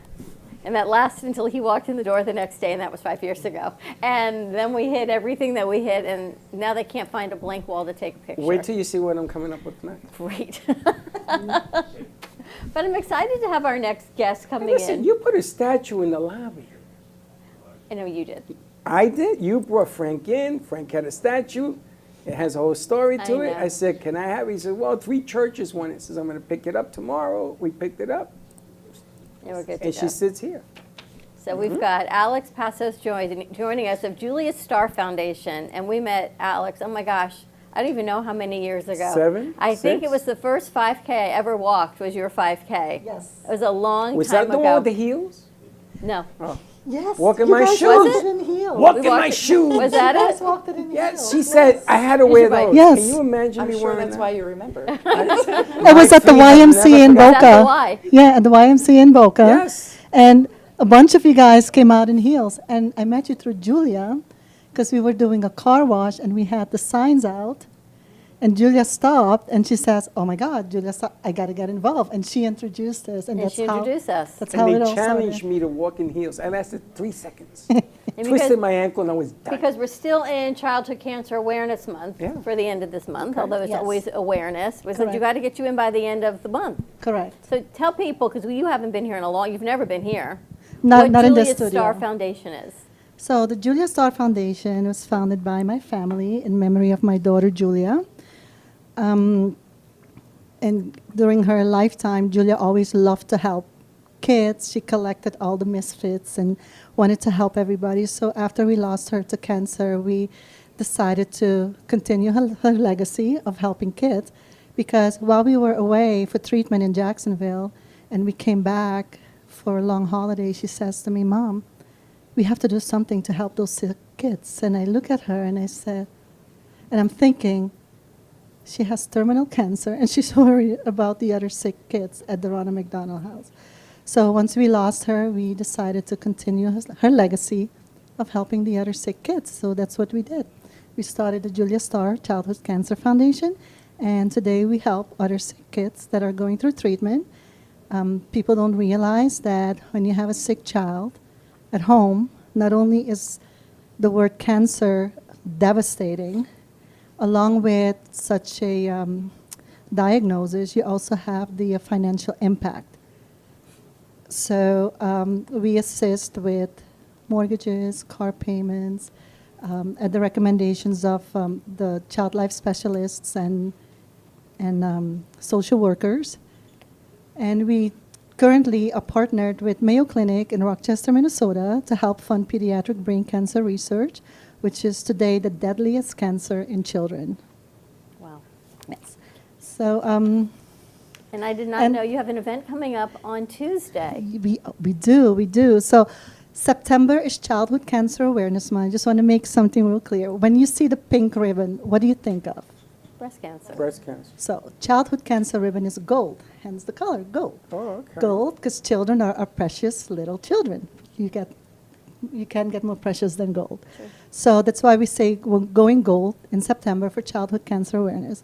C: And that lasted until he walked in the door the next day, and that was 5 years ago. And then we hid everything that we hid, and now they can't find a blank wall to take a picture.
B: Wait till you see what I'm coming up with next.
C: Great. But I'm excited to have our next guest coming in.
B: You put a statue in the lobby.
C: I know you did.
B: I did. You brought Frank in. Frank had a statue. It has a whole story
C: I
B: to it.
C: know.
B: I said, can I have it? He said, well, 3 churches want it. He says, I'm going to pick it up tomorrow. We picked it up.
C: Yeah, we're good to
B: And
C: go.
B: she sits here.
C: So we've got Alex Passos joining us of Julia Starr Foundation. And we met Alex, oh my gosh, I don't even know how many years ago.
B: 7?
C: I think
B: 6?
C: it was the first 5K I ever walked was your 5K.
G: Yes.
C: It was a long
B: Was
C: time
B: that the
C: ago.
B: one with the heels?
C: No.
B: Oh.
G: Yes.
B: Walk in
G: you
B: my
G: guys
B: shoes.
G: walked it in heels.
B: Walk
C: We
B: in my
C: walked it-
B: shoes.
C: Was that
G: You guys
C: it?
G: walked it in
B: Yes,
G: heels.
B: she said I had to wear those.
G: Yes.
B: Can you imagine
P: I'm
B: me
P: sure
B: wearing
P: that's
B: that?
P: why you remember.
G: It was at the
B: My feet, I've
G: YMCA
B: never
G: in
B: forgotten.
C: Is that the
G: Boca.
C: Y?
G: Yeah, at the YMCA in Boca.
B: Yes.
G: And a bunch of you guys came out in heels. And I met you through Julia because we were doing a car wash and we had the signs out. And Julia stopped and she says, oh my God, Julia, I got to get involved. And she introduced us. And,
C: And
G: that's
C: she
G: how,
C: introduced us.
G: That's
B: And
G: how
B: they
G: it all
B: challenged
G: started.
B: me to walk in heels. I lasted 3 seconds.
C: And
B: Twisted my ankle and I was done.
C: Because we're still in Childhood Cancer Awareness Month
B: Yeah.
C: for the end of this month,
B: Okay.
C: although it's
G: Yes.
C: always awareness. We said
G: Correct.
C: you got to get you in by the end of the month.
G: Correct.
C: So tell people, because you haven't been here in a long, you've never been here.
G: Not
C: what
G: in this
C: Julia
G: studio.
C: Starr Foundation is.
G: So the Julia Starr Foundation was founded by my family in memory of my daughter Julia. And during her lifetime, Julia always loved to help kids. She collected all the misfits and wanted to help everybody. So after we lost her to cancer, we decided to continue her legacy of helping kids. Because while we were away for treatment in Jacksonville and we came back for a long holiday, she says to me, Mom, we have to do something to help those sick kids. And I look at her and I said, and I'm thinking, she has terminal cancer and she's worried about the other sick kids at the Ronald McDonald House. So once we lost her, we decided to continue her legacy of helping the other sick kids. So that's what we did. We started the Julia Starr Childhood Cancer Foundation, and today we help other sick kids that are going through treatment. People don't realize that when you have a sick child at home, not only is the word cancer devastating, along with such a diagnosis, you also have the financial impact. So we assist with mortgages, car payments, at the recommendations of the child life specialists and social workers. And we currently are partnered with Mayo Clinic in Rochester, Minnesota to help fund pediatric brain cancer research, which is today the deadliest cancer in children.
C: Wow.
G: Yes. So
C: And I did not know you have an event coming up on Tuesday.
G: we do. So September is Childhood Cancer Awareness Month. I just want to make something real clear. When you see the pink ribbon, what do you think of?
C: Breast cancer.
B: Breast cancer.
G: So childhood cancer ribbon is gold, hence the color gold.
B: Oh, okay.
G: Gold, because children are precious little children. You can't get more precious than gold.
C: Sure.
G: So that's why we say we're going gold in September for childhood cancer awareness.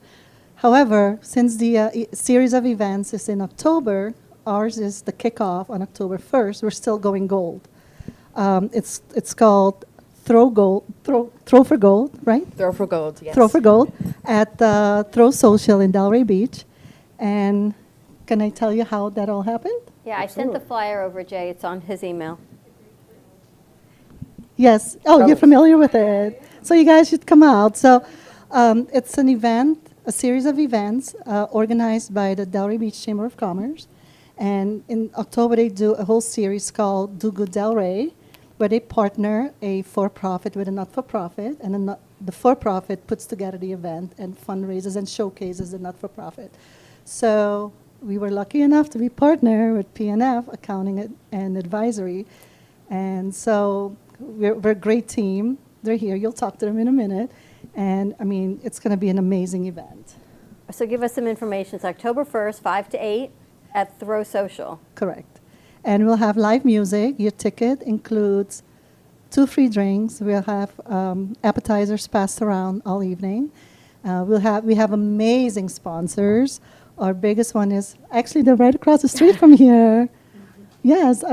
G: However, since the series of events is in October, ours is the kickoff on October 1st. We're still going gold. It's called Throw for Gold, right?
P: Throw for Gold, yes.
G: Throw for Gold at Throw Social in Delray Beach. And can I tell you how that all happened?
C: Yeah, I sent the flyer over, Jay. It's on his email.
G: Yes. Oh, you're familiar with it. So you guys should come out. So it's an event, a series of events organized by the Delray Beach Chamber of Commerce. And in October, they do a whole series called Do Good Delray, where they partner a for-profit with a not-for-profit, and the for-profit puts together the event and fundraises and showcases the not-for-profit. So we were lucky enough to be partnered with P&F, Accounting and Advisory. And so we're a great team. They're here. You'll talk to them in a minute. And, I mean, it's going to be an amazing event.
C: So give us some information. It's October 1st, 5 to 8 at Throw Social.
G: Correct. And we'll have live music. Your ticket includes 2 free drinks. We'll have appetizers passed around all evening. We have amazing sponsors. Our biggest one is actually they're right across the street from here. Yes,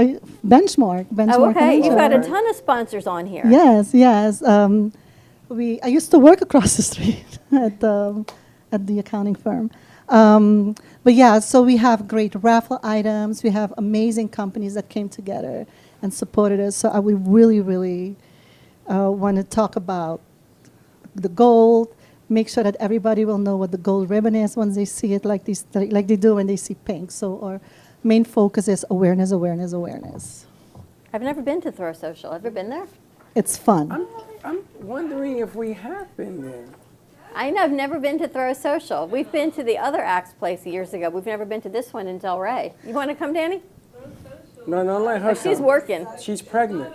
G: Benchmark.
C: Oh, okay. You've got a
G: Financial.
C: ton of sponsors on here.
G: Yes. I used to work across the street at the accounting firm. But yeah, so we have great raffle items. We have amazing companies that came together and supported us. So I would really want to talk about the gold.
M: make sure that everybody will know what the gold ribbon is once they see it, like they do when they see pink. So our main focus is awareness, awareness, awareness.
C: I've never been to Throw Social. Have you been there?
M: It's fun.
B: I'm wondering if we have been there.
C: I know, I've never been to Throw Social. We've been to the other Axe place years ago. We've never been to this one in Delray. You want to come, Danny?
B: No, don't let her
C: Oh, she's
B: come.
C: working.
B: She's pregnant.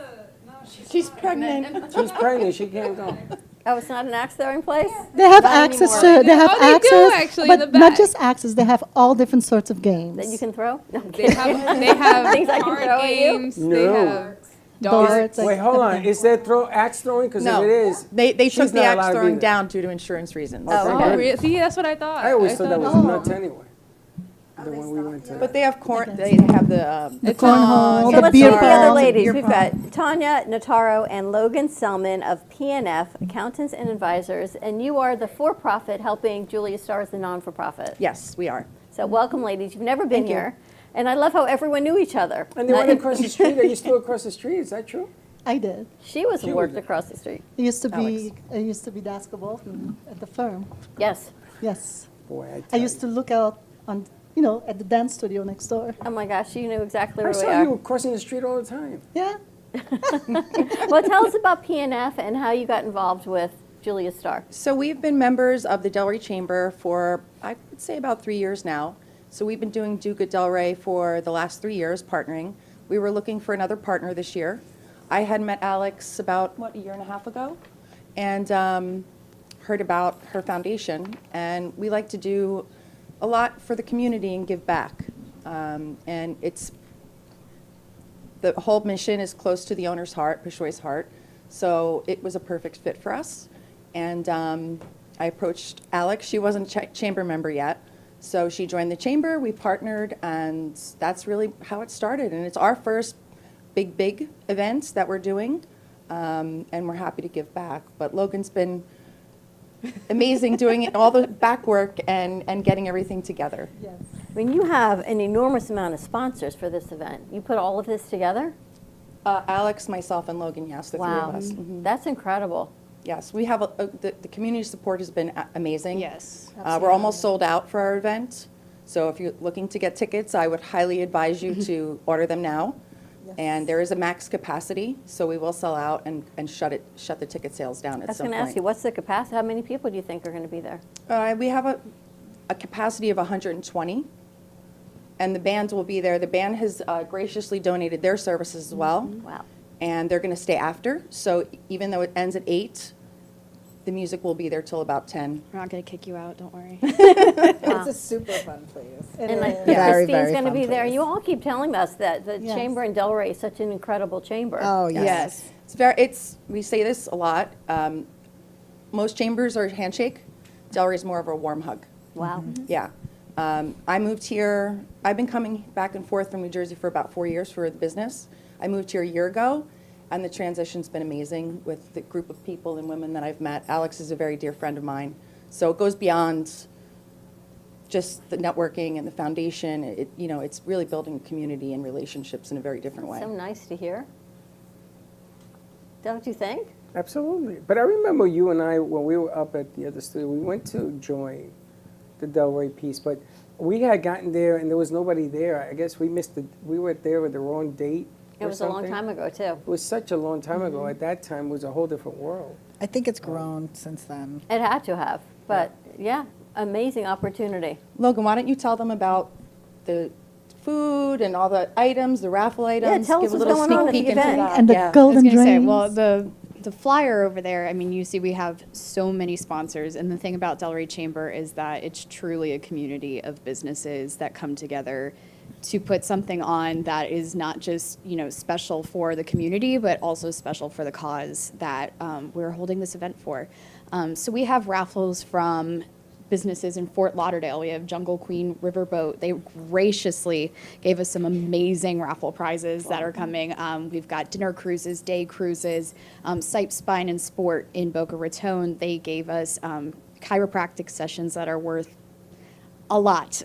C: She's pregnant.
B: She's pregnant. She can't go.
C: Oh, it's not an axe throwing place?
M: They have
C: Not
M: access
C: anymore.
M: to, they have
C: They
M: access,
C: do, actually, in
M: but
C: the
M: not
C: back.
M: just access, they have all different sorts of games.
C: That you can throw? No, I'm
S: They
C: kidding.
S: have
C: things I can
S: card
C: throw
S: games.
C: at you.
S: They
B: No.
S: have
M: Darts.
B: Wait, hold on. Is there axe throwing? Because
T: No,
B: if it is,
T: they
B: she's
T: took the
B: not
T: axe
B: allowed to be
T: throwing
B: there.
T: down due to insurance reasons.
S: Oh, really? See, that's what I thought.
B: I always thought that was
S: oh.
B: nuts anyway. The one we went to.
T: But they have they have the
M: cornhole,
C: So
M: the
C: let's
M: beer
C: meet the other
M: pong.
C: ladies.
T: Beer
C: We've
T: pong.
C: got Tanya Notaro and Logan Selman of PNF, Accountants and Advisors, and you are the for-profit helping Julia Starr as the non-for-profit.
T: Yes, we are.
C: So welcome, ladies. You've never been
T: Thank you.
C: here. And I love how everyone knew each other.
B: And they went across the street. Are you still across the street? Is that true?
M: I did.
C: She was
B: She
C: worked
B: was-
C: across the street.
M: I used to be basketball at the firm.
C: Yes.
M: Yes.
B: Boy,
M: I used to look out on, at the dance studio next door.
C: Oh my gosh, you knew exactly
B: I
C: where we
B: saw
C: are.
B: you crossing the street all the time.
M: Yeah.
C: Well, tell us about PNF and how you got involved with Julia Starr.
T: So we've been members of the Delray Chamber for, I would say, about 3 years now. So we've been doing Duke at Delray for the last 3 years, partnering. We were looking for another partner this year. I had met Alex about, a year and a half ago, and heard about her foundation. And we like to do a lot for the community and give back. And the whole mission is close to the owner's heart, Pishoy's heart. So it was a perfect fit for us. And I approached Alex. She wasn't a chamber member yet. So she joined the chamber, we partnered, and that's really how it started. And it's our first big event that we're doing, and we're happy to give back. But Logan's been amazing doing it, all the back work and getting everything together.
M: Yes.
C: I mean, you have an enormous amount of sponsors for this event. You put all of this together?
T: Alex, myself, and Logan, yes, the three of us. Mhm.
C: That's incredible.
T: Yes, we have the community support has been amazing.
N: Yes.
T: We're almost sold out for our event. So if you're looking to get tickets, I would highly advise you to order them now. And there is a max capacity, so we will sell out and shut the ticket sales down
C: I
T: at
C: was
T: some
C: going
T: point.
C: to ask you, what's the capacity? How many people do you think are going to be there?
T: We have a capacity of 120, and the band will be there. The band has graciously donated their services as well.
C: Wow.
T: And they're going to stay after. So even though it ends at 8, the music will be there till about 10.
N: We're not going to kick you out, don't worry.
G: It's a super fun place.
C: And I think
G: Very,
C: Christine's
G: very
C: going to
G: fun
C: be there.
G: place.
C: You all keep telling us that the
G: Yes.
C: chamber in Delray is such an incredible chamber.
G: Oh,
T: Yes. We say this a lot. Most chambers are handshake. Delray is more of a warm hug.
C: Wow.
T: Yeah. I moved here, I've been coming back and forth from New Jersey for about 4 years for the business. I moved here a year ago, and the transition's been amazing with the group of people and women that I've met. Alex is a very dear friend of mine. So it goes beyond just the networking and the foundation. It's really building a community and relationships in a very different way.
C: So nice to hear. Don't you think?
B: Absolutely. But I remember you and I, when we were up at the other studio, we went to join the Delray piece, but we had gotten there and there was nobody there. I guess we were there with the wrong date.
C: It was a long time ago, too.
B: It was such a long time ago. At that time, it was a whole different world.
G: I think it's grown since then.
C: It had to have. But, yeah, amazing opportunity.
T: Logan, why don't you tell them about the food and all the items, the raffle items?
C: tell us
T: Give a
C: what's
T: little
C: going on
T: sneak
C: at the
T: peek into
C: event.
T: that.
M: And the
N: I
M: golden
N: was gonna say,
M: drains.
N: well, the flyer over there, I mean, you see we have so many sponsors, and the thing about Delray Chamber is that it's truly a community of businesses that come together to put something on that is not just, special for the community, but also special for the cause that we're holding this event for. So we have raffles from businesses in Fort Lauderdale. We have Jungle Queen Riverboat. They graciously gave us some amazing raffle prizes that are coming. We've got dinner cruises, day cruises, Sipe Spine and Sport in Boca Raton. They gave us chiropractic sessions that are worth a lot.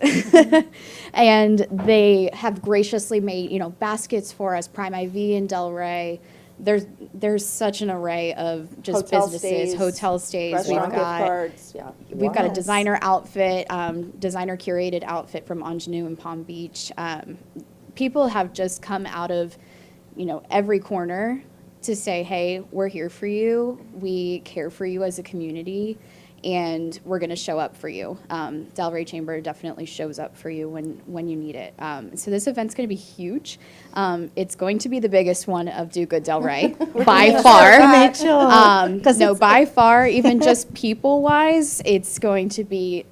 N: And they have graciously made, baskets for us, Prime IV in Delray.
U: there's such an array of just
T: Hotel
U: businesses,
T: stays,
U: hotel stays.
T: restaurant gift cards, yeah.
U: We've got a
T: Yes.
U: designer outfit, designer curated outfit from Ingenue in Palm Beach. People have just come out of, every corner to say, hey, we're here for you. We care for you as a community, and we're going to show up for you. Delray Chamber definitely shows up for you when you need it. So this event's going to be huge. It's going to be the biggest one of Do Good Delray by far.
M: Make sure.
U: By far, even just people-wise, it's going to be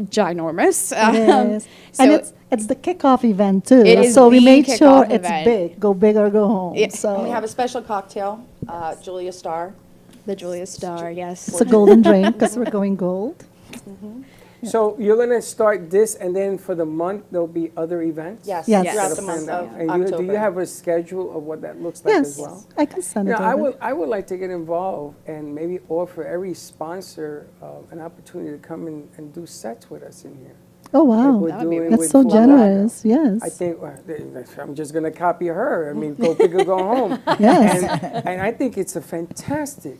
U: ginormous.
M: It is. And it's the kickoff event too.
U: It is
M: so we
U: the
M: made sure
U: kickoff
M: it's
U: event.
M: big. Go big or go home.
U: Yeah.
M: So
T: And we have a special cocktail, Julia Star.
U: The Julia Star, yes.
M: it's a golden drink because we're going gold.
B: So you're going to start this, and then for the month, there'll be other events?
T: Yes,
M: Yes.
T: throughout
B: That
T: the
B: are
T: month
B: planned
T: of
B: out? And
T: October.
B: do you have a schedule of what that looks like
M: Yes,
B: as well?
M: I can send it
B: Yeah,
M: over.
B: I would like to get involved and maybe offer every sponsor an opportunity to come and do sets with us in here.
M: Oh, wow.
B: Like we're
M: That would be
B: doing
M: That's
B: with
M: so
B: Fort
M: generous,
B: Lauderdale.
M: yes.
B: I think I'm just going to copy her. I mean, go big or go home.
M: Yes.
B: And I think it's a fantastic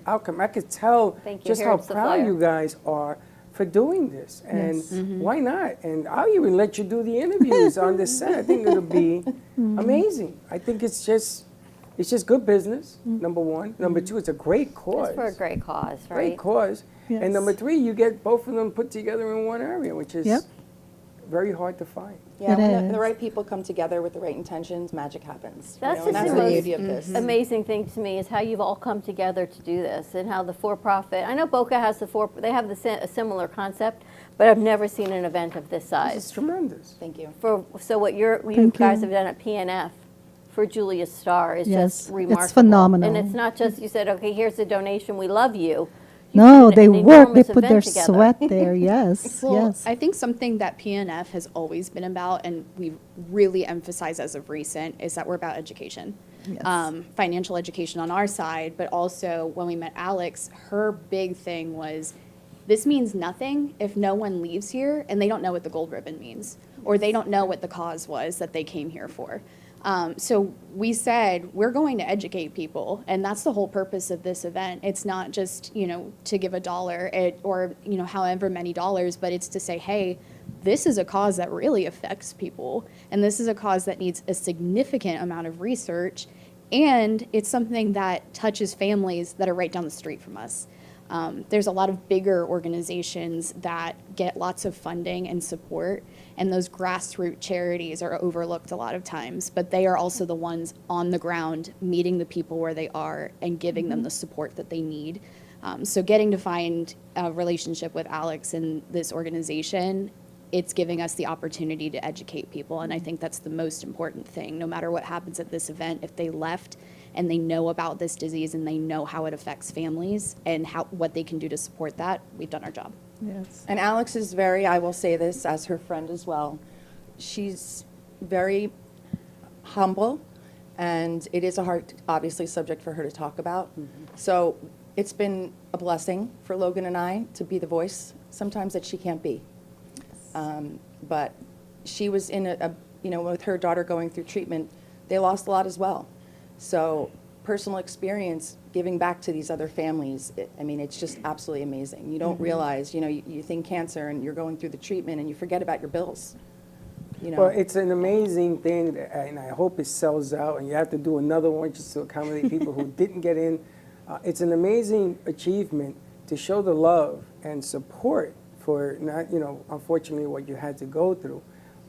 B: outcome. I could tell
C: Thank you.
B: just
C: Here,
B: how
C: it's the
B: proud
C: flyer.
B: you guys are for doing this. And
M: Yes.
B: why not? And I'll even let you do the interviews on this set. I think it'll be amazing. I think it's just good business, number one. Number two, it's a great cause.
C: It's for a great cause, right?
B: Great cause.
M: Yes.
B: And number three, you get both of them put together in one area, which is
M: Yep.
B: very hard to find.
T: Yeah,
M: It
T: when
M: is.
T: the right people come together with the right intentions, magic happens.
C: That's
T: and
C: just
T: that's
C: the
T: the
C: most
T: beauty of this.
C: amazing thing to me is how you've all come together to do this, and how the for-profit. I know Boca has they have a similar concept, but I've never seen an event of this size.
B: It's tremendous.
T: Thank you.
C: So what you
M: Thank
C: guys
M: you.
C: have done at PNF for Julia Star is
M: Yes,
C: just
M: it's
C: remarkable.
M: phenomenal.
C: And it's not just you said, okay, here's a donation, we love you.
M: No,
C: put
M: they
C: an
M: work, they
C: enormous
M: put their
C: event together.
M: sweat there, yes,
U: Well,
M: yes.
U: I think something that PNF has always been about, and we've really emphasized as of recent, is that we're about education.
M: Yes.
U: Financial education on our side, but also when we met Alex, her big thing was, this means nothing if no one leaves here and they don't know what the gold ribbon means, or they don't know what the cause was that they came here for. So we said, we're going to educate people, and that's the whole purpose of this event. It's not just, to give $1 or, however many dollars, but it's to say, hey, this is a cause that really affects people, and this is a cause that needs a significant amount of research, and it's something that touches families that are right down the street from us. There's a lot of bigger organizations that get lots of funding and support, and those grassroots charities are overlooked a lot of times, but they are also the ones on the ground meeting the people where they are and giving them the support that they need. So getting to find a relationship with Alex and this organization, it's giving us the opportunity to educate people, and I think that's the most important thing. No matter what happens at this event, if they left and they know about this disease and they know how it affects families and what they can do to support that, we've done our job.
M: Yes.
T: And Alex is I will say this as her friend as well, she's very humble, and it is a hard, obviously, subject for her to talk about. So it's been a blessing for Logan and I to be the voice sometimes that she can't be. But she was in with her daughter going through treatment, they lost a lot as well. So personal experience giving back to these other families, it's just absolutely amazing. You don't realize, you think cancer and you're going through the treatment and you forget about your bills.
B: Well, it's an amazing thing, and I hope it sells out, and you have to do another one just to accommodate people who didn't get in. It's an amazing achievement to show the love and support for not, unfortunately what you had to go through.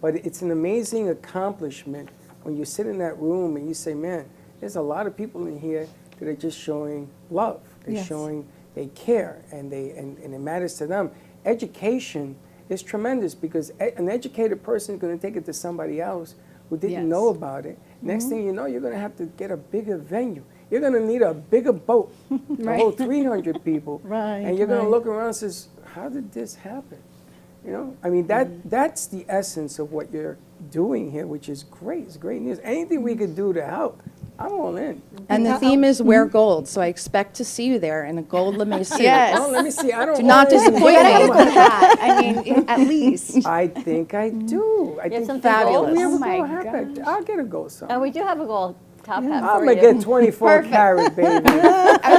B: But it's an amazing accomplishment when you sit in that room and you say, man, there's a lot of people in here that are just showing love. They're
M: Yes.
B: showing they care, and it matters to them. Education is tremendous because an educated person is going to take it to somebody else who didn't
U: Yes.
B: know about it. Next thing you know, you're going to have to get a bigger venue. You're going to need a bigger boat to hold 300 people.
M: Right,
B: And you're going
M: right.
B: to look around and says, how did this happen? That's the essence of what you're doing here, which is great. It's great news. Anything we could do to help, I'm all in.
T: And the theme is wear gold, so I expect to see you there in a gold lame suit.
U: Yes.
B: Oh, let me see. I don't
T: Do not
B: always
T: disappoint
B: have
T: me.
B: my-
U: At least.
B: I think I do. I think
C: something
B: fabulous.
C: gold?
B: We have
U: Oh
B: a
U: my
B: gold hat. I'll get a gold song.
C: And we do have a gold top hat
B: I'm
C: for
B: going
C: you.
B: to get 24 karat, baby.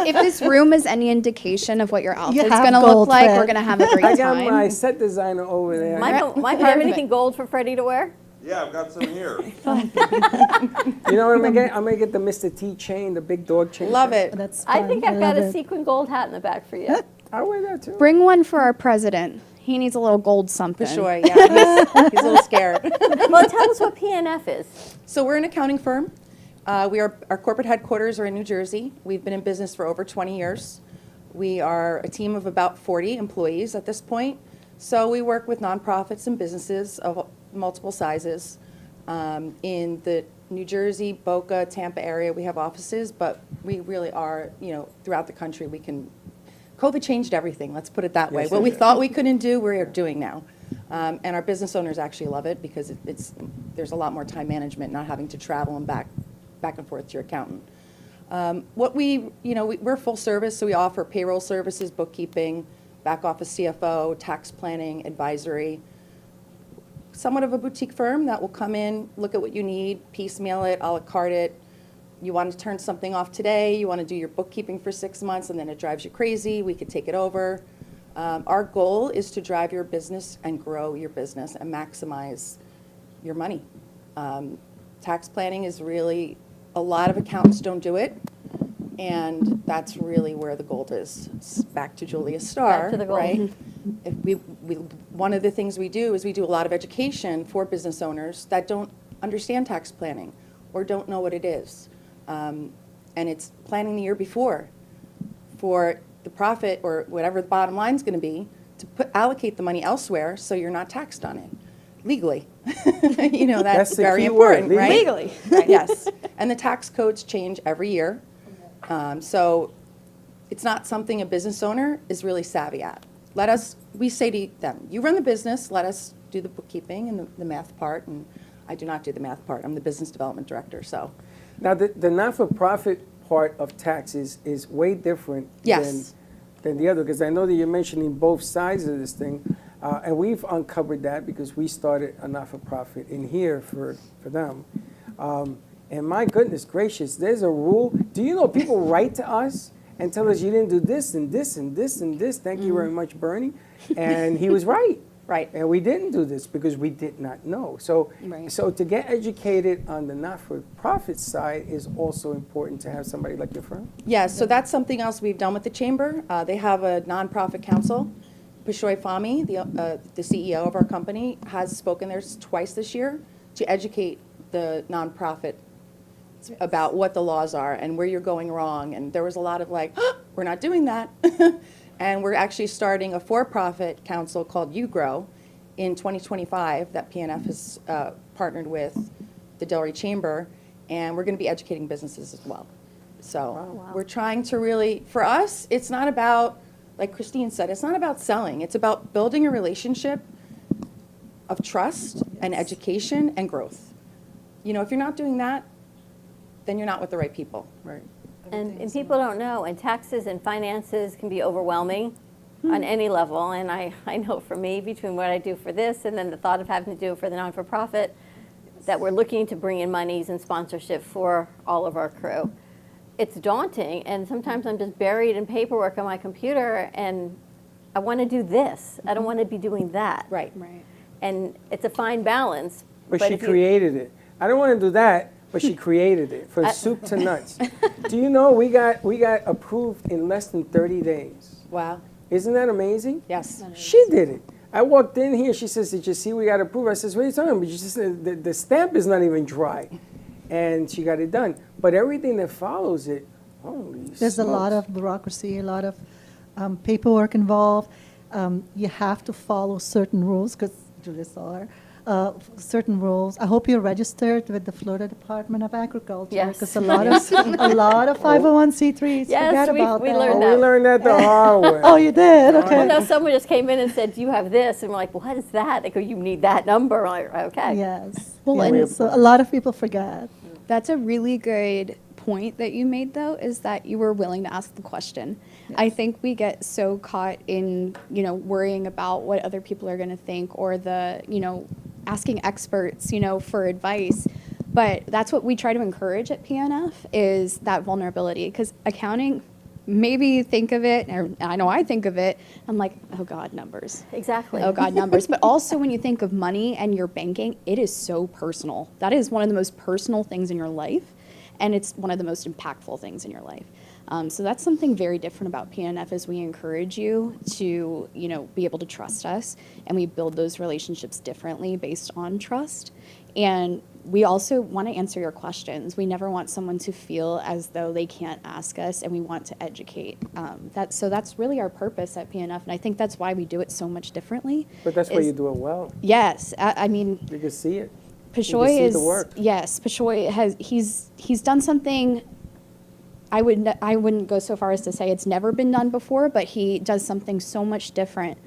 U: If this room is any indication of what your outfit's
M: have
U: going to look
M: gold,
U: like,
M: Fred.
U: we're going to have a great
B: I got
U: time.
B: my set designer over there.
C: Michael, do you have anything gold for Freddie to wear?
E: Yeah, I've got some here.
B: You know what I'm going to get? I'm going to get the Mr. T chain, the big dog chain.
T: Love it.
M: That's
C: I
M: fun.
C: think I've got
M: love
C: a
M: it.
C: sequin gold hat in the back for you.
B: I'll wear that too.
U: Bring one for our president. He needs a little gold something.
T: For sure, yeah. He's a little scared.
C: Well, tell us what PNF is.
T: So we're an accounting firm. Our corporate headquarters are in New Jersey. We've been in business for over 20 years. We are a team of about 40 employees at this point. So we work with nonprofits and businesses of multiple sizes. In the New Jersey, Boca, Tampa area, we have offices, but we really are, throughout the country. COVID changed everything, let's put it that way.
B: Yes,
T: What
B: it
T: we
B: did.
T: thought we couldn't do, we're doing now. And our business owners actually love it because there's a lot more time management, not having to travel and back and forth to your accountant. We're full service, so we offer payroll services, bookkeeping, back office CFO, tax planning, advisory. Somewhat of a boutique firm that will come in, look at what you need, piecemeal it, a la carte it. You want to turn something off today, you want to do your bookkeeping for 6 months, and then it drives you crazy, we could take it over. Our goal is to drive your business and grow your business and maximize your money. Tax planning is really, a lot of accountants don't do it, and that's really where the gold is. It's back to Julia Starr,
C: Back to the gold.
T: right? One of the things we do is we do a lot of education for business owners that don't understand tax planning or don't know what it is. And it's planning the year before for the profit or whatever the bottom line is going to be to allocate the money elsewhere so you're not taxed on it legally. That's
B: the
T: very
B: key word,
T: important, right?
U: Legally.
T: Right, yes. And the tax codes change every year. So it's not something a business owner is really savvy at. We say to them, you run the business, let us do the bookkeeping and the math part. And I do not do the math part. I'm the business development director, so.
B: Now, the not-for-profit part of taxes is way different
T: Yes.
B: than the other, because I know that you're mentioning both sides of this thing, and we've uncovered that because we started a not-for-profit in here for them. And my goodness gracious, there's a rule. Do you know people write to us and tell us you didn't do this and this and this and this? Thank you very much, Bernie. And he was right.
T: Right.
B: And we didn't do this because we did not know. So,
U: Right.
B: so to get educated on the not-for-profit side is also important to have somebody like your firm.
T: Yes, so that's something else we've done with the chamber. They have a nonprofit council. Bishoy Fahmy, the CEO of our company, has spoken there twice this year to educate the nonprofit about what the laws are and where you're going wrong. And there was a lot of we're not doing that. And we're actually starting a for-profit council called You Grow in 2025 that PNF has partnered with the Delray Chamber, and we're going to be educating businesses as well. So we're trying to really, for us, it's not about, like Christine said, it's not about selling. It's about building a relationship of trust and education and growth. If you're not doing that, then you're not with the right people.
B: Right.
C: And people don't know, and taxes and finances can be overwhelming on any level. And I know for me, between what I do for this and then the thought of having to do it for the non-for-profit, that we're looking to bring in monies and sponsorship for all of our crew. It's daunting, and sometimes I'm just buried in paperwork on my computer, and I want to do this. I don't want to be doing that.
T: Right.
U: Right.
C: And it's a fine balance.
B: But she created it. I don't want to do that, but she created it from soup to nuts. Do you know we got approved in less than 30 days?
T: Wow.
B: Isn't that amazing?
T: Yes.
B: She did it. I walked in here, she says, did you see we got approved? I says, what are you talking about? She said, the stamp is not even dry. And she got it done. But everything that follows it, holy
M: There's a
B: smokes.
M: lot of bureaucracy, a lot of paperwork involved. You have to follow certain rules, because Julia saw her, certain rules. I hope you're registered with the Florida Department of Agriculture.
C: Yes.
M: Because a lot of 501c3s
C: Yes,
M: forget
C: we
M: about
C: learned
M: that.
C: that.
B: We learned that the hard way.
M: Oh, you did? Okay.
C: Well, no, someone just came in and said, do you have this? And we're like, what is that? They go, you need that number. I'm like, okay.
M: Yes.
U: Well,
M: Yeah,
U: and
M: so a lot of people forget.
U: That's a really good point that you made, though, is that you were willing to ask the question. I think we get so caught in, worrying about what other people are going to think, or asking experts, for advice. But that's what we try to encourage at PNF is that vulnerability, because accounting, maybe you think of it, or I know I think of it, I'm like, oh God, numbers.
C: Exactly.
U: Oh God, numbers. But also when you think of money and your banking, it is so personal. That is one of the most personal things in your life, and it's one of the most impactful things in your life. So that's something very different about PNF is we encourage you to, be able to trust us, and we build those relationships differently based on trust. And we also want to answer your questions. We never want someone to feel as though they can't ask us, and we want to educate. So that's really our purpose at PNF, and I think that's why we do it so much differently.
B: But that's why you do it well.
U: Yes, I mean,
B: You can see it.
U: Peshoy
B: see
U: is
B: the work.
U: yes. Peshoy he's done something. I wouldn't go so far as to say it's never been done before, but he does something so much different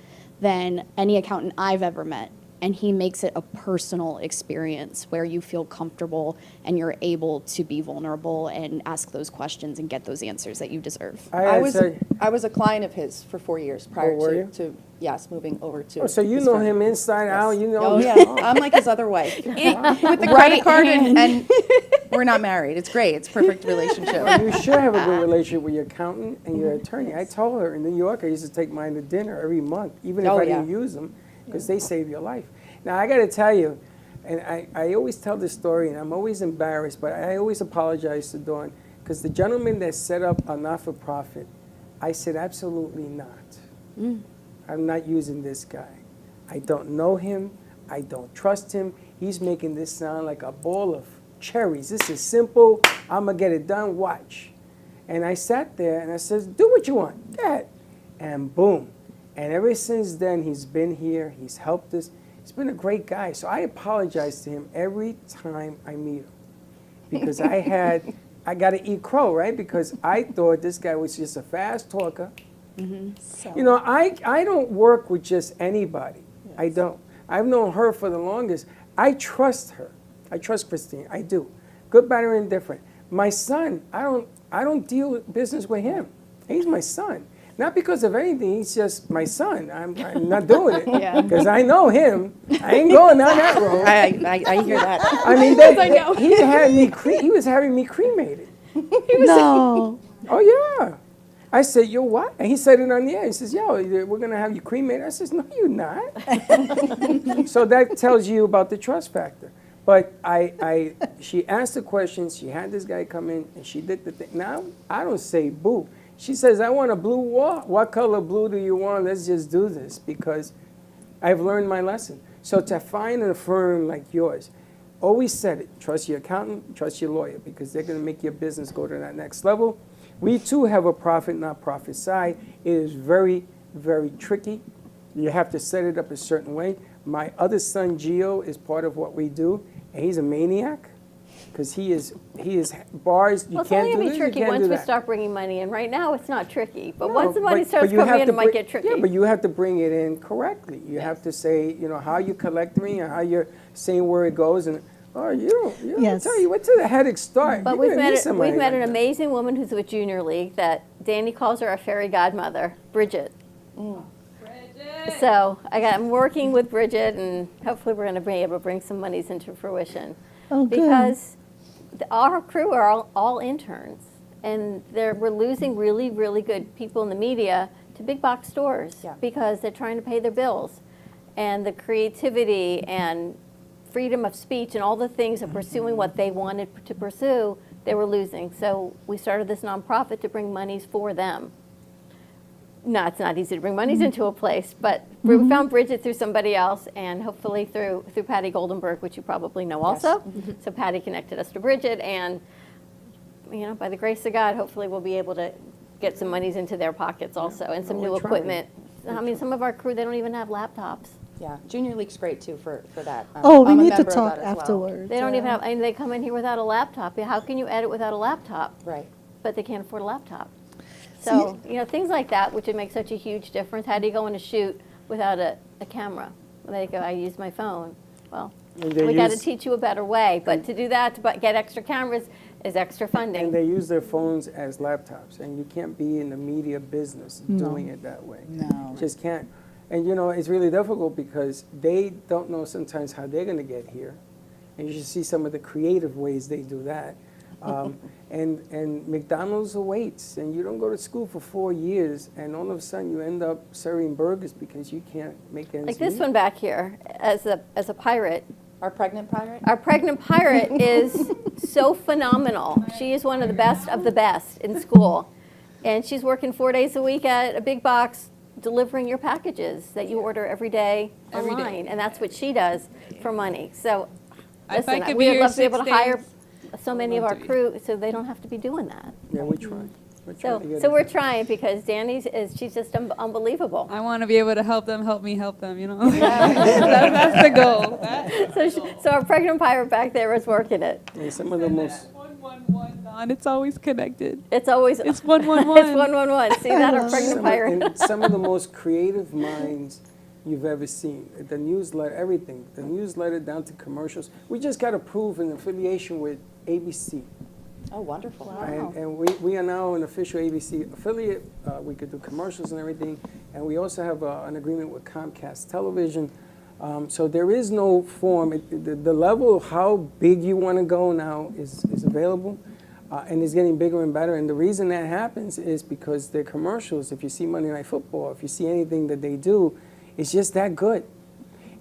U: than any accountant I've ever met. And he makes it a personal experience where you feel comfortable and you're able to be vulnerable and ask those questions and get those answers that you deserve.
T: I was a client of his for 4 years prior
B: were you?
T: to moving over to.
B: Oh, so you
T: his
B: know
T: firm.
B: him inside out. You know.
T: Oh
B: him.
T: yeah, I'm like his other wife with the credit card, and we're not married. It's great. It's a perfect relationship.
B: Well, you should have a good relationship with your accountant and your attorney. I told her in New York I used to take mine to dinner every month, even if
T: Oh,
B: I
T: yeah.
B: didn't use them, because they save your life. Now, I got to tell you, and I always tell this story, and I'm always embarrassed, but I always apologize to Dawn, because the gentleman that set up a not-for-profit, I said, absolutely not. I'm not using this guy. I don't know him. I don't trust him. He's making this sound like a ball of cherries. This is simple. I'm going to get it done. Watch. And I sat there, and I said, do what you want. Go ahead. And boom. And ever since then, he's been here. He's helped us. He's been a great guy. So I apologize to him every time I meet him. Because I got to eat crow, right? Because I thought this guy was just a fast talker.
U: So.
B: I don't work with just anybody. Yes. I don't. I've known her for the longest. I trust her. I trust Christine. I do. Good, bad, or indifferent. My son, I don't deal business with him. He's my son. Not because of anything, he's just my son. I'm not doing it. Because I know him. I ain't going down that road.
T: I hear that.
B: I mean, he was having me cremated.
M: No.
B: Oh, yeah. I said, you're what? And he said it on the air. He says, yo, we're going to have you cremated. I says, no, you're not. So that tells you about the trust factor. But she asked the questions. She had this guy come in, and she did the thing. Now, I don't say boo. She says, I want a blue wall. What color blue do you want? Let's just do this, because I've learned my lesson. So to find a firm like yours, always said it, trust your accountant, trust your lawyer, because they're going to make your business go to that next level. We, too, have a profit, not profit side. It is very, very tricky. You have to set it up a certain way. My other son, Gio, is part of what we do, and he's a maniac. Because he is bars, you can't do this, you can't do that.
C: Well, it's only going to be tricky once we start bringing money in. Right now, it's not tricky. But once the money starts coming in, it might get tricky.
B: Yeah, but you have to bring it in correctly. You have to say, how you collect me and how you're saying where it goes. And you don't tell you what to the headache start.
C: But we've met an amazing woman who's with Junior League that Danny calls her our fairy godmother, Bridget. Bridget! So I'm working with Bridget, and hopefully we're going to be able to bring some monies into fruition.
M: Oh, good.
C: Because our crew are all interns, and we're losing really, really good people in the media to big box stores because they're trying to pay their bills. And the creativity and freedom of speech and all the things of pursuing what they wanted to pursue, they were losing. So we started this nonprofit to bring monies for them. No, it's not easy to bring monies into a place, but we found Bridget through somebody else, and hopefully through Patty Goldenberg, which you probably know also. So Patty connected us to Bridget, and by the grace of God, hopefully we'll be able to get some monies into their pockets also, and some new equipment. I mean, some of our crew, they don't even have laptops.
T: Yeah, Junior League's great too for that.
M: We need to talk afterwards.
C: They don't even have, and they come in here without a laptop. How can you edit without a laptop?
T: Right.
C: But they can't afford a laptop. So, things like that, which would make such a huge difference. How do you go in a shoot without a camera? They go, I use my phone. Well, we got to teach you a better way. But to do that, to get extra cameras is extra funding.
B: And they use their phones as laptops. And you can't be in the media business doing it that way.
G: No.
B: You just can't. And, it's really difficult because they don't know sometimes how they're going to get here. and you should see some of the creative ways they do that. And McDonald's awaits, and you don't go to school for 4 years, and all of a sudden you end up serving burgers because you can't make ends
C: Like this
B: meet.
C: one back here, as a pirate.
T: Our pregnant pirate?
C: Our pregnant pirate is so phenomenal. She is one of the best in school. And she's working 4 days a week at a big box delivering your packages that you order every day online. And that's what she does for money. So
S: If I
C: listen,
S: could
C: we
S: be
C: would
S: here
C: love to be able to
S: 6
C: hire
S: days,
C: so many of our crew so they don't have to be doing that.
B: Yeah, we try. We're trying to get
C: So
B: it
C: we're
B: done.
C: trying because she's just unbelievable.
S: I want to be able to help them help me help them, you know? that's the goal.
C: So our pregnant pirate back there is working it.
B: And some of the most...
S: And it's always connected.
C: It's always...
S: It's 111.
C: It's 111. See that? Our pregnant pirate.
B: And some of the most creative minds you've ever seen. The newsletter, everything. The newsletter down to commercials. We just got approved an affiliation with ABC.
T: Oh, wonderful.
B: And we are now an official ABC affiliate. We could do commercials and everything. And we also have an agreement with Comcast Television. So there is no form. The level of how big you want to go now is available. And it's getting bigger and better. And the reason that happens is because their commercials, if you see Monday Night Football, if you see anything that they do, it's just that good.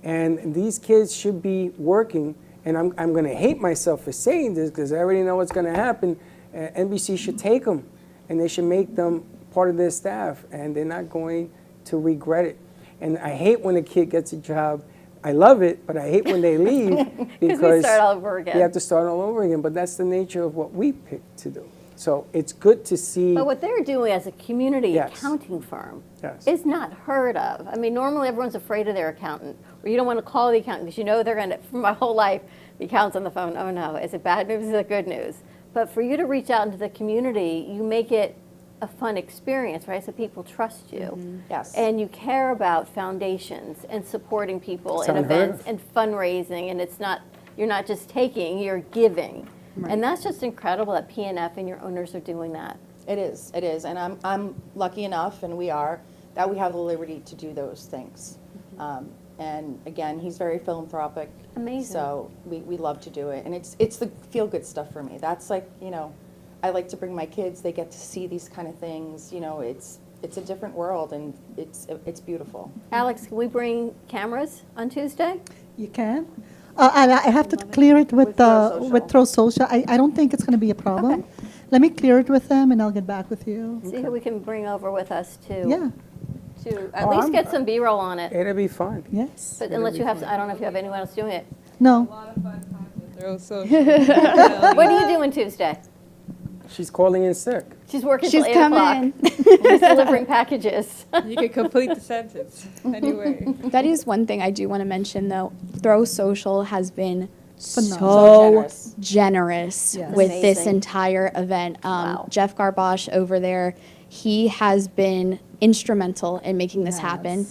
B: And these kids should be working. And I'm going to hate myself for saying this because I already know what's going to happen. NBC should take them, and they should make them part of their staff, and they're not going to regret it. And I hate when a kid gets a job. I love it, but I hate when they leave because
C: we start all over again.
B: You have to start all over again. But that's the nature of what we picked to do. So it's good to see.
C: But what they're doing as a community
B: Yes.
C: accounting firm
B: Yes.
C: is not heard of. I mean, normally everyone's afraid of their accountant, or you don't want to call the accountant because you know they're going to, for my whole life, the accountant's on the phone, oh no, is it bad news, is it good news? But for you to reach out into the community, you make it a fun experience, right? So people trust you.
T: Yes.
C: And you care about foundations and supporting people
B: It's
C: in
B: unheard
C: events
B: of.
C: and fundraising, and it's not, you're not just taking, you're giving. And that's just incredible that PNF and your owners are doing that.
T: It is, and I'm lucky enough, and we are, that we have the liberty to do those things. And again, he's very philanthropic.
C: Amazing.
T: So we love to do it, and it's the feel-good stuff for me. That's like, I like to bring my kids, they get to see these kind of things, it's a different world, and it's beautiful.
C: Alex, can we bring cameras on Tuesday?
M: You can. And I have to clear it with Throw Social. I don't think it's going to be a problem.
C: Okay.
M: Let me clear it with them, and I'll get back with you.
C: See who we can bring over with us to.
M: Yeah.
C: To at least get some B-roll on it.
B: It'll be fun.
M: Yes.
C: But unless you have, I don't know if you have anyone else doing it.
M: No.
S: Throw social.
C: What are you doing Tuesday?
B: She's calling in sick.
C: She's working
U: She's
C: till 8 o'clock.
U: coming.
C: She's delivering packages.
S: You can complete the sentence. Anyway.
U: That is one thing I do want to mention, though. Throw Social has been
M: Phenomenal.
U: so generous
M: Yes.
U: with this
C: Amazing.
U: entire event.
C: Wow.
U: Jeff Garbosh over there, he has been instrumental in making this happen.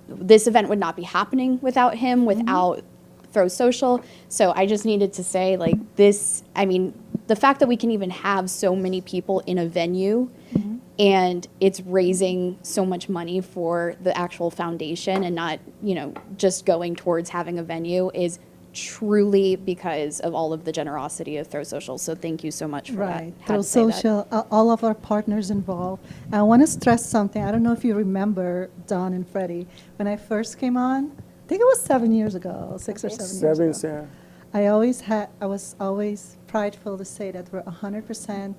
U: This event would not be happening without him, without Throw Social. So I just needed to say, like, this, I mean, the fact that we can even have so many people in a venue and it's raising so much money for the actual foundation and not, just going towards having a venue is truly because of all of the generosity of Throw Social. So thank you so much for
M: Right.
U: that. Had
M: Throw
U: to say that.
M: Social, all of our partners involved. I want to stress something. I don't know if you remember, Don and Freddie, when I first came on, I think it was 7 years ago, 6 or 7 years ago. I was always prideful to say that we're 100%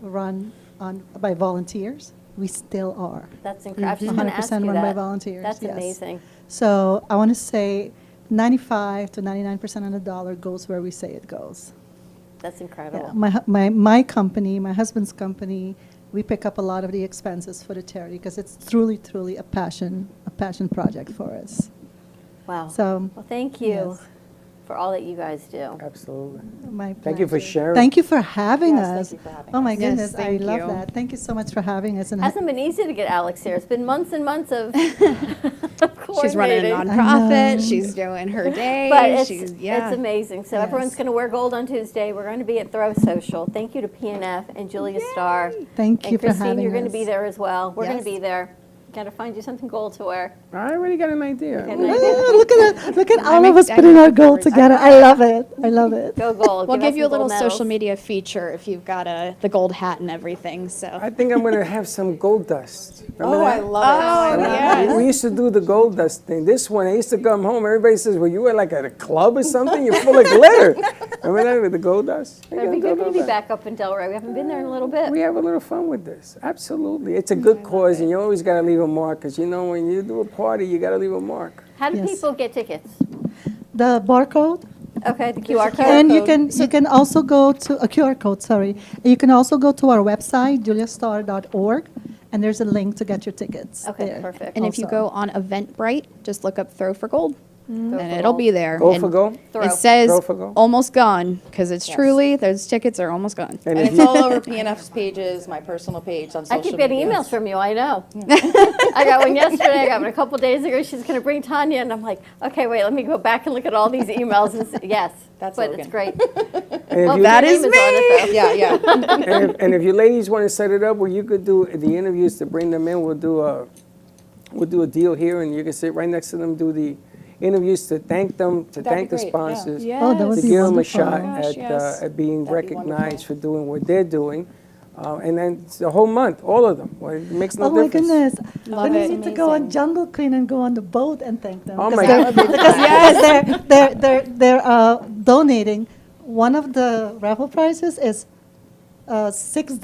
M: run by volunteers. We still are.
C: That's incredible. I was just going to ask
M: 100%
C: you
M: run by
C: that.
M: volunteers.
C: That's
M: yes.
C: amazing.
M: So I want to say 95 to 99% of the dollar goes where we say it goes.
C: That's incredible.
M: Yeah. My company, my husband's company, we pick up a lot of the expenses for the charity because it's truly, truly a passion project for us.
C: Wow.
M: So,
C: well, thank you
M: yes.
C: for all that you guys do.
B: Absolutely.
M: My
B: Thank you for sharing.
M: Thank you for having
T: Yes,
M: us.
T: thank you for having
M: Oh my
T: us.
M: goodness, I
U: thank
M: love
U: you.
M: that. Thank you so much for having us. And
C: Hasn't been easy to get Alex here. It's been months and months of
U: She's running a
C: coordinating.
U: nonprofit. She's doing her day.
C: But it's
U: yeah.
C: amazing. So
M: Yes.
C: everyone's going to wear gold on Tuesday. We're going to be at Throw Social. Thank you to PNF and Julia Starr.
M: Thank you
C: and
M: for
C: Christine,
M: having
C: you're going to
M: us.
C: be there as well. We're going to
M: Yes.
C: be there. Gotta find you something gold to wear.
B: I already got an idea.
M: Look at that. Look at all of us putting our gold together. I love it. I love it.
C: Go gold.
U: We'll
C: Give us
U: give you a
C: some
U: little
C: gold medals.
U: social media feature if you've got the gold hat and everything. So
B: I think I'm going to have some gold dust. Remember
T: Oh,
B: that?
T: I love it.
U: Oh, yes.
B: We used to do the gold dust thing. This one, I used to come home. Everybody says, well, you were like at a club or something? You're full of glitter. Remember that with the gold dust?
C: It'd be good to be back up in Delray. We haven't been there in a little bit.
B: We have a little fun with this. Absolutely. It's a good cause, and you always got to leave a mark, because when you do a party, you got to leave a mark.
C: How do
M: Yes.
C: people get tickets?
M: The barcode.
C: Okay, the QR code.
M: And you can also go to a QR code, sorry. You can also go to our website, juliastar.org, and there's a link to get your tickets.
C: Okay,
M: there
C: perfect.
U: and if you
M: also.
U: go on Eventbrite, just look up Throw for Gold.
C: Throw
U: And
C: for
U: it'll
C: gold.
U: be there.
B: Go
U: And
B: for gold?
C: Throw.
U: It says
B: Throw for gold.
U: almost gone because it's truly those tickets are almost gone.
B: And
T: And
B: if
T: it's
B: you-
T: all over PNF's pages, my personal page on social
C: I keep getting
T: media.
C: emails from you, I know. I got one yesterday, I got one a couple days ago. She's going to bring Tanya, and I'm like, okay, wait, let me go back and look at all these emails. And yes,
T: That's
C: but
T: Logan.
C: it's great.
B: And if
C: Well,
B: you-
U: that
C: your
U: is
C: name on it, though.
T: Yeah, yeah.
B: and if you ladies want to set it up where you could do the interviews to bring them in, we'll do a deal here, and you can sit right next to them, do the interviews to thank them, to thank
T: That'd be
B: the
T: great,
B: sponsors,
U: yeah.
M: Oh, that would
B: to
M: be
B: give them a
M: wonderful.
B: shot
U: Gosh, yes.
B: at being
T: That'd be
B: recognized
T: wonderful.
B: for doing what they're doing. And then it's the whole month, all of them. Well, it makes no
M: Oh my
B: difference.
M: goodness.
U: Love
M: We
U: it.
M: need to go on Jungle Queen and go on the boat and thank them.
B: Oh
M: Because
B: my
M: they're-
B: God.
M: because they're donating. One of the raffle prizes is 6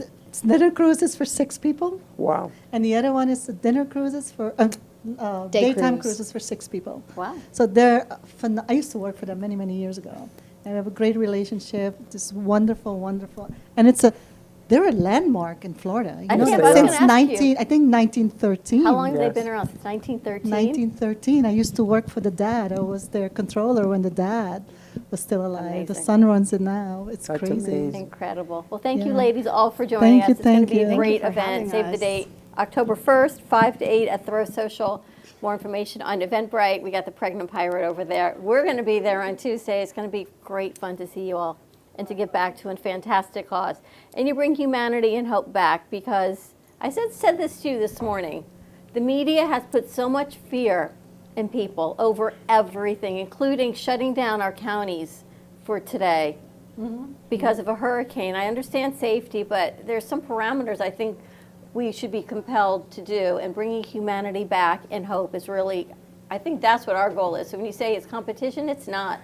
M: dinner cruises for 6 people.
B: Wow.
M: And the other one is the dinner cruises for
U: Day
M: daytime
U: cruise.
M: cruises for 6 people.
C: Wow.
M: So they're I used to work for them many, many years ago. And we have a great relationship. Just wonderful, wonderful. And they're a landmark in Florida. You
C: I
M: know,
C: think I was
M: since
C: gonna ask you.
M: I think 1913.
C: How long have they
B: Yes.
C: been around? Since 1913?
M: 1913. I used to work for the dad. I was their controller when the dad was still alive. The
C: Amazing.
M: son runs it now. It's
B: That's
M: crazy.
B: amazing.
C: Incredible. Well, thank you,
M: Yeah.
C: ladies, all for joining
M: Thank
C: us.
M: you,
C: It's going to
M: thank
C: be
M: you.
C: a
M: Thank
C: great
U: you for
C: event.
U: having
C: Save the
U: us.
C: date, October 1st, 5 to 8 at Throw Social. More information on Eventbrite. We got the Pregnant Pirate over there. We're going to be there on Tuesday. It's going to be great fun to see you all and to get back to a fantastic cause. And you bring humanity and hope back, because I said this to you this morning. The media has put so much fear in people over everything, including shutting down our counties for today because of a hurricane. I understand safety, but there's some parameters I think we should be compelled to do, and bringing humanity back and hope is really, I think that's what our goal is. So when you say it's competition, it's not.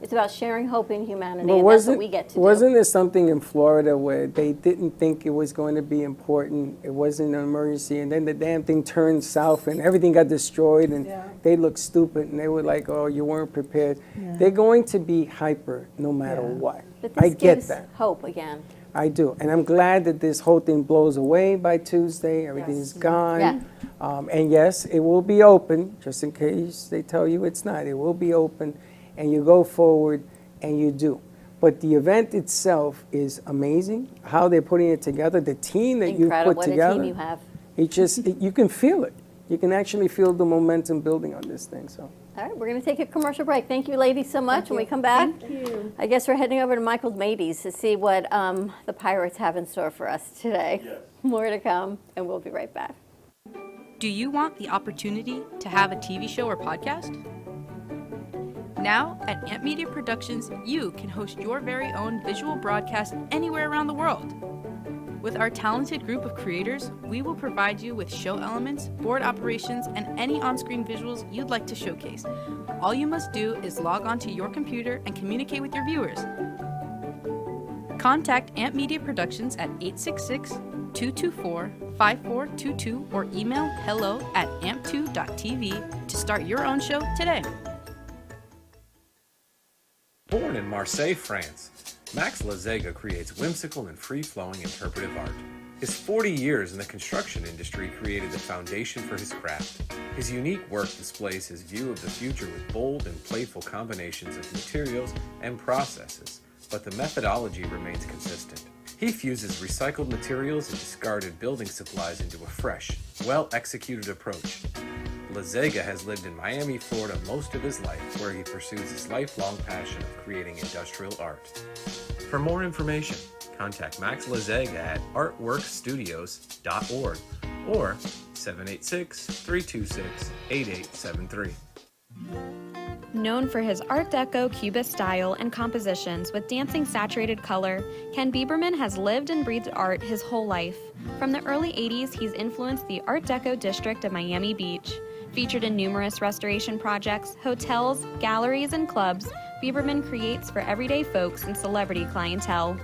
C: It's about sharing hope in humanity,
B: But
C: and that's what we get to do.
B: wasn't there something in Florida where they didn't think it was going to be important? It wasn't an emergency, and then the damn thing turned south, and everything got destroyed, and they looked stupid, and they were like, "Oh, you weren't prepared."
M: Yeah.
B: They're going to be hyper no matter
M: Yeah.
B: what.
C: But this
B: I get
C: gives
B: that.
C: hope again.
B: I do, and I'm glad that this whole thing blows away by Tuesday. Everything's gone.
C: Yeah.
B: And yes, it will be open, just in case they tell you it's not. It will be open, and you go forward, and you do. But the event itself is amazing. How they're putting it together, the team that you
C: Incredible.
B: put
C: What a
B: together.
C: team you have.
B: You can feel it. You can actually feel the momentum building on this thing. So.
C: All right, we're going to take a commercial break. Thank you, ladies, so much. When we come back, I guess we're heading over to Michael's Mateys to see what the Pirates have in store for us today. More to come, and we'll be right back.
D: Do you want the opportunity to have a TV show or podcast? Now, at Amp Media Productions, you can host your very own visual broadcast anywhere around the world. With our talented group of creators, we will provide you with show elements, board operations, and any on-screen visuals you'd like to showcase. All you must do is log onto your computer and communicate with your viewers. Contact Amp Media Productions at 866-224-5422 or email hello@amp2.tv to start your own show today.
V: Born in Marseille, France, Max Lazega creates whimsical and free-flowing interpretive art. His 40 years in the construction industry created the foundation for his craft. His unique work displays his view of the future with bold and playful combinations of materials and processes, but the methodology remains consistent. He fuses recycled materials and discarded building supplies into a fresh, well-executed approach. Lazega has lived in Miami, Florida most of his life, where he pursues his lifelong passion of creating industrial art. For more information, contact Max Lazega at artworkstudios.org or 786-326-8873.
N: Known for his Art Deco Cubist style and compositions with dancing saturated color, Ken Bieberman has lived and breathed art his whole life. From the early 80s, he's influenced the Art Deco district of Miami Beach. Featured in numerous restoration projects, hotels, galleries, and clubs, Bieberman creates for everyday folks and celebrity clientele.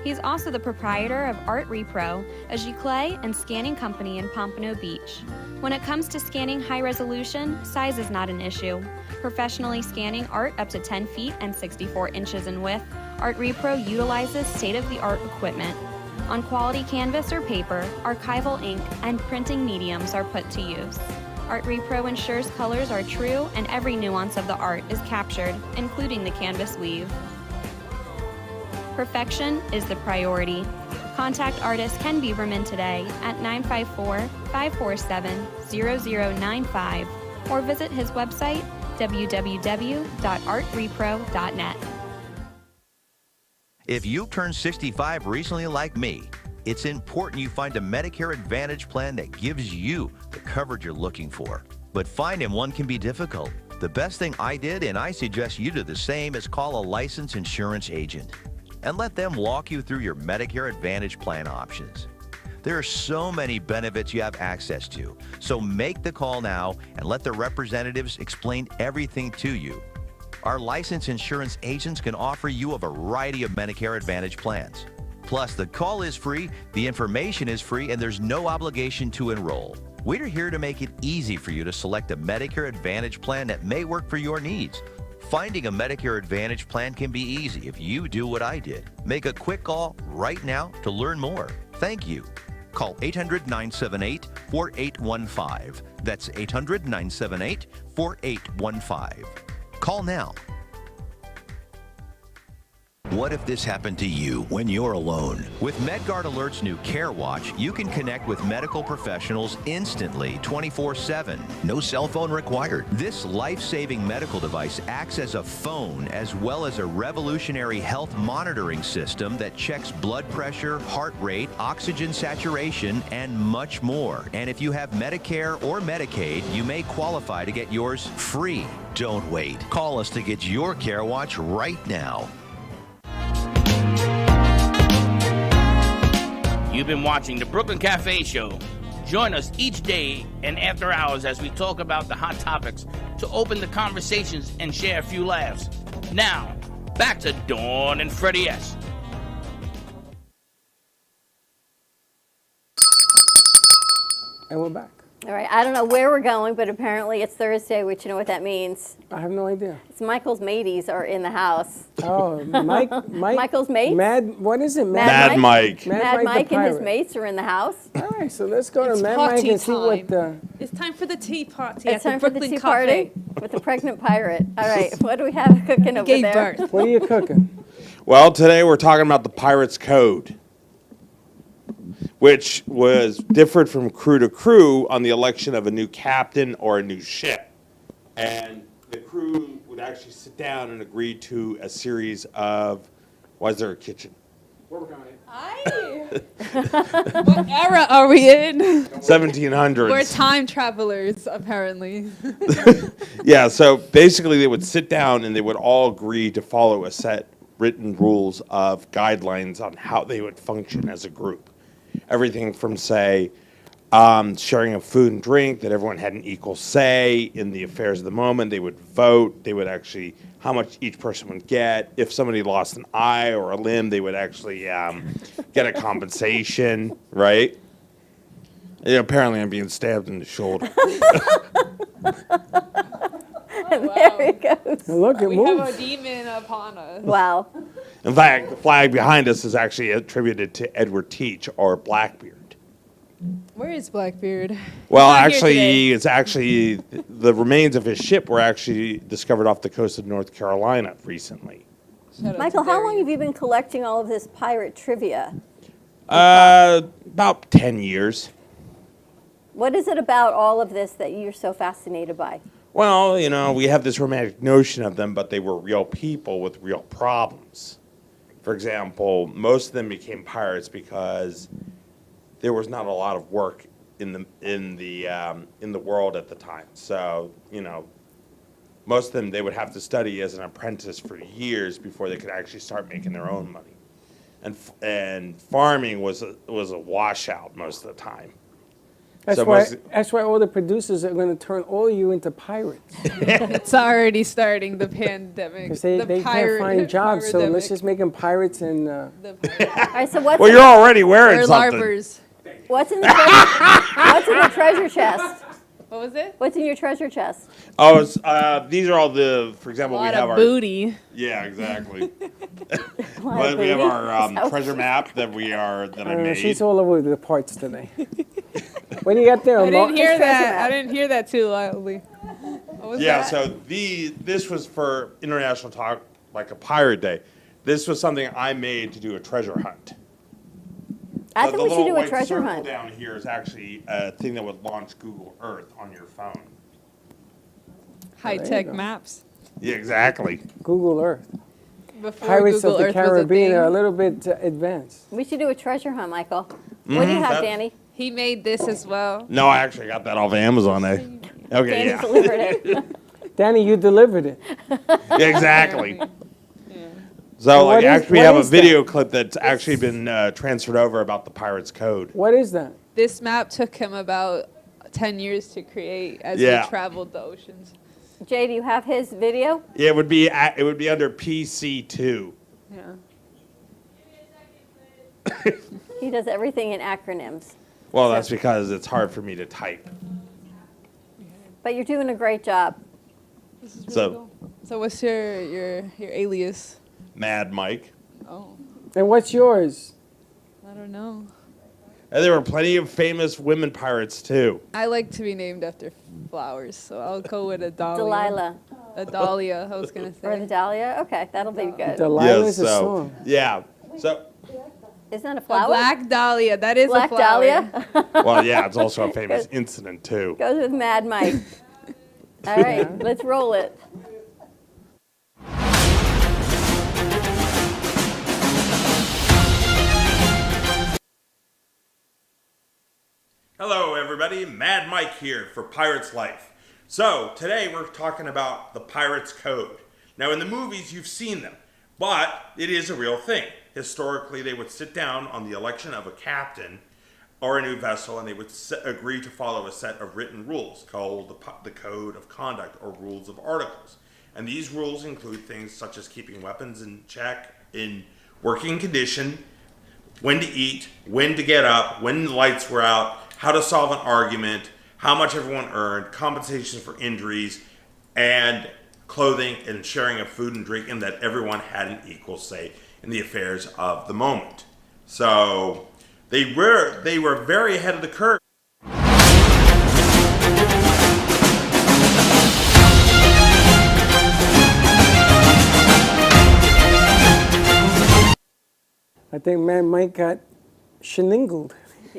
N: He's also the proprietor of Art Repro, a giclée and scanning company in Pompano Beach. When it comes to scanning high resolution, size is not an issue. Professionally scanning art up to 10 feet and 64 inches in width, Art Repro utilizes state-of-the-art equipment. On quality canvas or paper, archival ink and printing mediums are put to use. Art Repro ensures colors are true and every nuance of the art is captured, including the canvas weave. Perfection is the priority. Contact artist Ken Bieberman today at 954-547-0095 or visit his website www.artrepro.net.
F: If you turned 65 recently like me, it's important you find a Medicare Advantage plan that gives you the coverage you're looking for. But finding one can be difficult. The best thing I did, and I suggest you do the same, is call a licensed insurance agent and let them walk you through your Medicare Advantage plan options. There are so many benefits you have access to, so make the call now and let the representatives explain everything to you. Our licensed insurance agents can offer you a variety of Medicare Advantage plans. Plus, the call is free, the information is free, and there's no obligation to enroll. We're here to make it easy for you to select a Medicare Advantage plan that may work for your needs. Finding a Medicare Advantage plan can be easy if you do what I did. Make a quick call right now to learn more. Thank you. Call 800-978-4815. That's 800-978-4815. Call now. What if this happened to you when you're alone? With MedGuard Alert's new Care Watch, you can connect with medical professionals instantly, 24/7. No cell phone required. This life-saving medical device acts as a phone as well as a revolutionary health monitoring system that checks blood pressure, heart rate, oxygen saturation, and much more. And if you have Medicare or Medicaid, you may qualify to get yours free. Don't wait. Call us to get your Care Watch right now.
A: You've been watching the Brooklyn Cafe Show. Join us each day and after hours as we talk about the hot topics to open the conversations and share a few laughs. Now, back to Dawn and Freddie S.
B: And we're back.
C: All right, I don't know where we're going, but apparently it's Thursday, which you know what that means.
B: I have no idea.
C: It's Michael's mateys are in the house.
B: Oh,
C: Michael's mates?
B: What is it?
C: Mad Mike and his
B: pirate.
C: mates are in the house.
B: All right, so let's go to
S: It's
B: Mad Mike
S: party
B: and see what
S: time. It's time for the tea party
C: It's
S: at
C: time
S: the
C: for the
S: Brooklyn
C: tea
S: Cafe.
C: party with the pregnant pirate. All right, what do we have cooking over
S: Gave
C: there?
S: birth.
B: What are you cooking?
E: Well, today we're talking about the Pirate's Code, which was different from crew to crew on the election of a new captain or a new ship. And the crew would actually sit down and agree to a series of, why is there a kitchen?
S: What era are we in?
E: 1700s.
S: We're time travelers, apparently.
E: Yeah, so basically they would sit down and they would all agree to follow a set written rules of guidelines on how they would function as a group. Everything from, say, sharing of food and drink, that everyone had an equal say in the affairs of the moment. They would vote. They would actually, how much each person would get. If somebody lost an eye or a limb, they would actually get a compensation, right? Yeah, apparently I'm being stabbed in the shoulder.
C: There he goes.
B: Look, it
S: We
B: moves.
S: have a demon upon us.
C: Wow.
E: In fact, the flag behind us is actually attributed to Edward Teach, or Blackbeard.
S: Where is Blackbeard?
E: Well,
S: He's not here
E: actually,
S: today.
E: it's actually the remains of his ship were actually discovered off the coast of North Carolina recently.
C: Michael, how long have you been collecting all of this pirate trivia?
E: About 10 years.
C: What is it about all of this that you're so fascinated by?
E: Well, you know, we have this romantic notion of them, but they were real people with real problems. For example, most of them became pirates because there was not a lot of work in the world at the time. So, most of them, they would have to study as an apprentice for years before they could actually start making their own money. And farming was a washout most of the time.
B: That's why all the producers are going to turn all of you into pirates.
S: It's already starting, the pandemic.
B: Because they can't find jobs, so let's just make them pirates and...
C: All right, so what's
E: Well, you're already wearing
S: They're
E: something.
S: larpers.
C: what's in the treasure chest?
S: What was it?
C: What's in your treasure chest?
E: Oh, these are all for example,
S: A lot
E: we have
S: of
E: our
S: booty.
E: Yeah, exactly. But we have our treasure map that I made.
B: She's all over the parts today. When you got there,
S: I didn't hear that. I didn't hear that too loudly. What was that?
E: So this was for International Talk, like a Pirate Day. This was something I made to do a treasure hunt.
C: I think we should do a
E: white
C: treasure
E: circle
C: hunt.
E: down here is actually a thing that would launch Google Earth on your phone.
S: High-tech maps.
E: Yeah, exactly.
B: Google Earth.
S: Before
B: Pirates
S: Google
B: of the
S: Earth was a
B: Caribbean
S: thing.
B: are a little bit advanced.
C: We should do a treasure hunt, Michael. What do you have, Danny?
S: He made this as well.
E: No, I actually got that off Amazon. Okay,
C: Danny
E: yeah.
C: delivered it.
B: Danny, you delivered it.
E: Yeah, exactly. So, like, actually, we have a video clip that's actually been transferred over about the Pirates Code.
B: What is that?
S: This map took him about 10 years to create as
E: Yeah.
S: he traveled the oceans.
C: Jay, do you have his video?
E: Yeah, it would be under PC2.
S: Yeah.
C: He does everything in acronyms.
E: Well, that's because it's hard for me to type.
C: But you're doing a great job.
S: This is really
E: So-
S: cool. So what's your alias?
E: Mad Mike.
S: Oh,
B: And what's yours?
S: I don't know.
E: And there were plenty of famous women pirates too.
S: I like to be named after flowers, so I'll go with a dahlia.
C: Delilah.
S: A dahlia, I was going to say.
C: Or the Dahlia? Okay, that'll be good.
B: Delilah's a song.
E: Yeah. So,
C: Isn't that a
S: A
C: flower?
S: black dahlia, that is
C: Black
S: a flower.
C: Dahlia?
E: well, yeah, it's also a famous incident too.
C: Goes with Mad Mike. All right, let's roll it.
E: Hello, everybody. Mad Mike here for Pirate's Life. So, today we're talking about the Pirates Code. Now, in the movies, you've seen them, but it is a real thing. Historically, they would sit down on the election of a captain or a new vessel, and they would agree to follow a set of written rules called the Code of Conduct or Rules of Articles. And these rules include things such as keeping weapons in check, in working condition, when to eat, when to get up, when the lights were out, how to solve an argument, how much everyone earned, compensations for injuries, and clothing and sharing of food and drink, and that everyone had an equal say in the affairs of the moment. So they were very ahead of the curve.
B: I think man Mike got sheningled.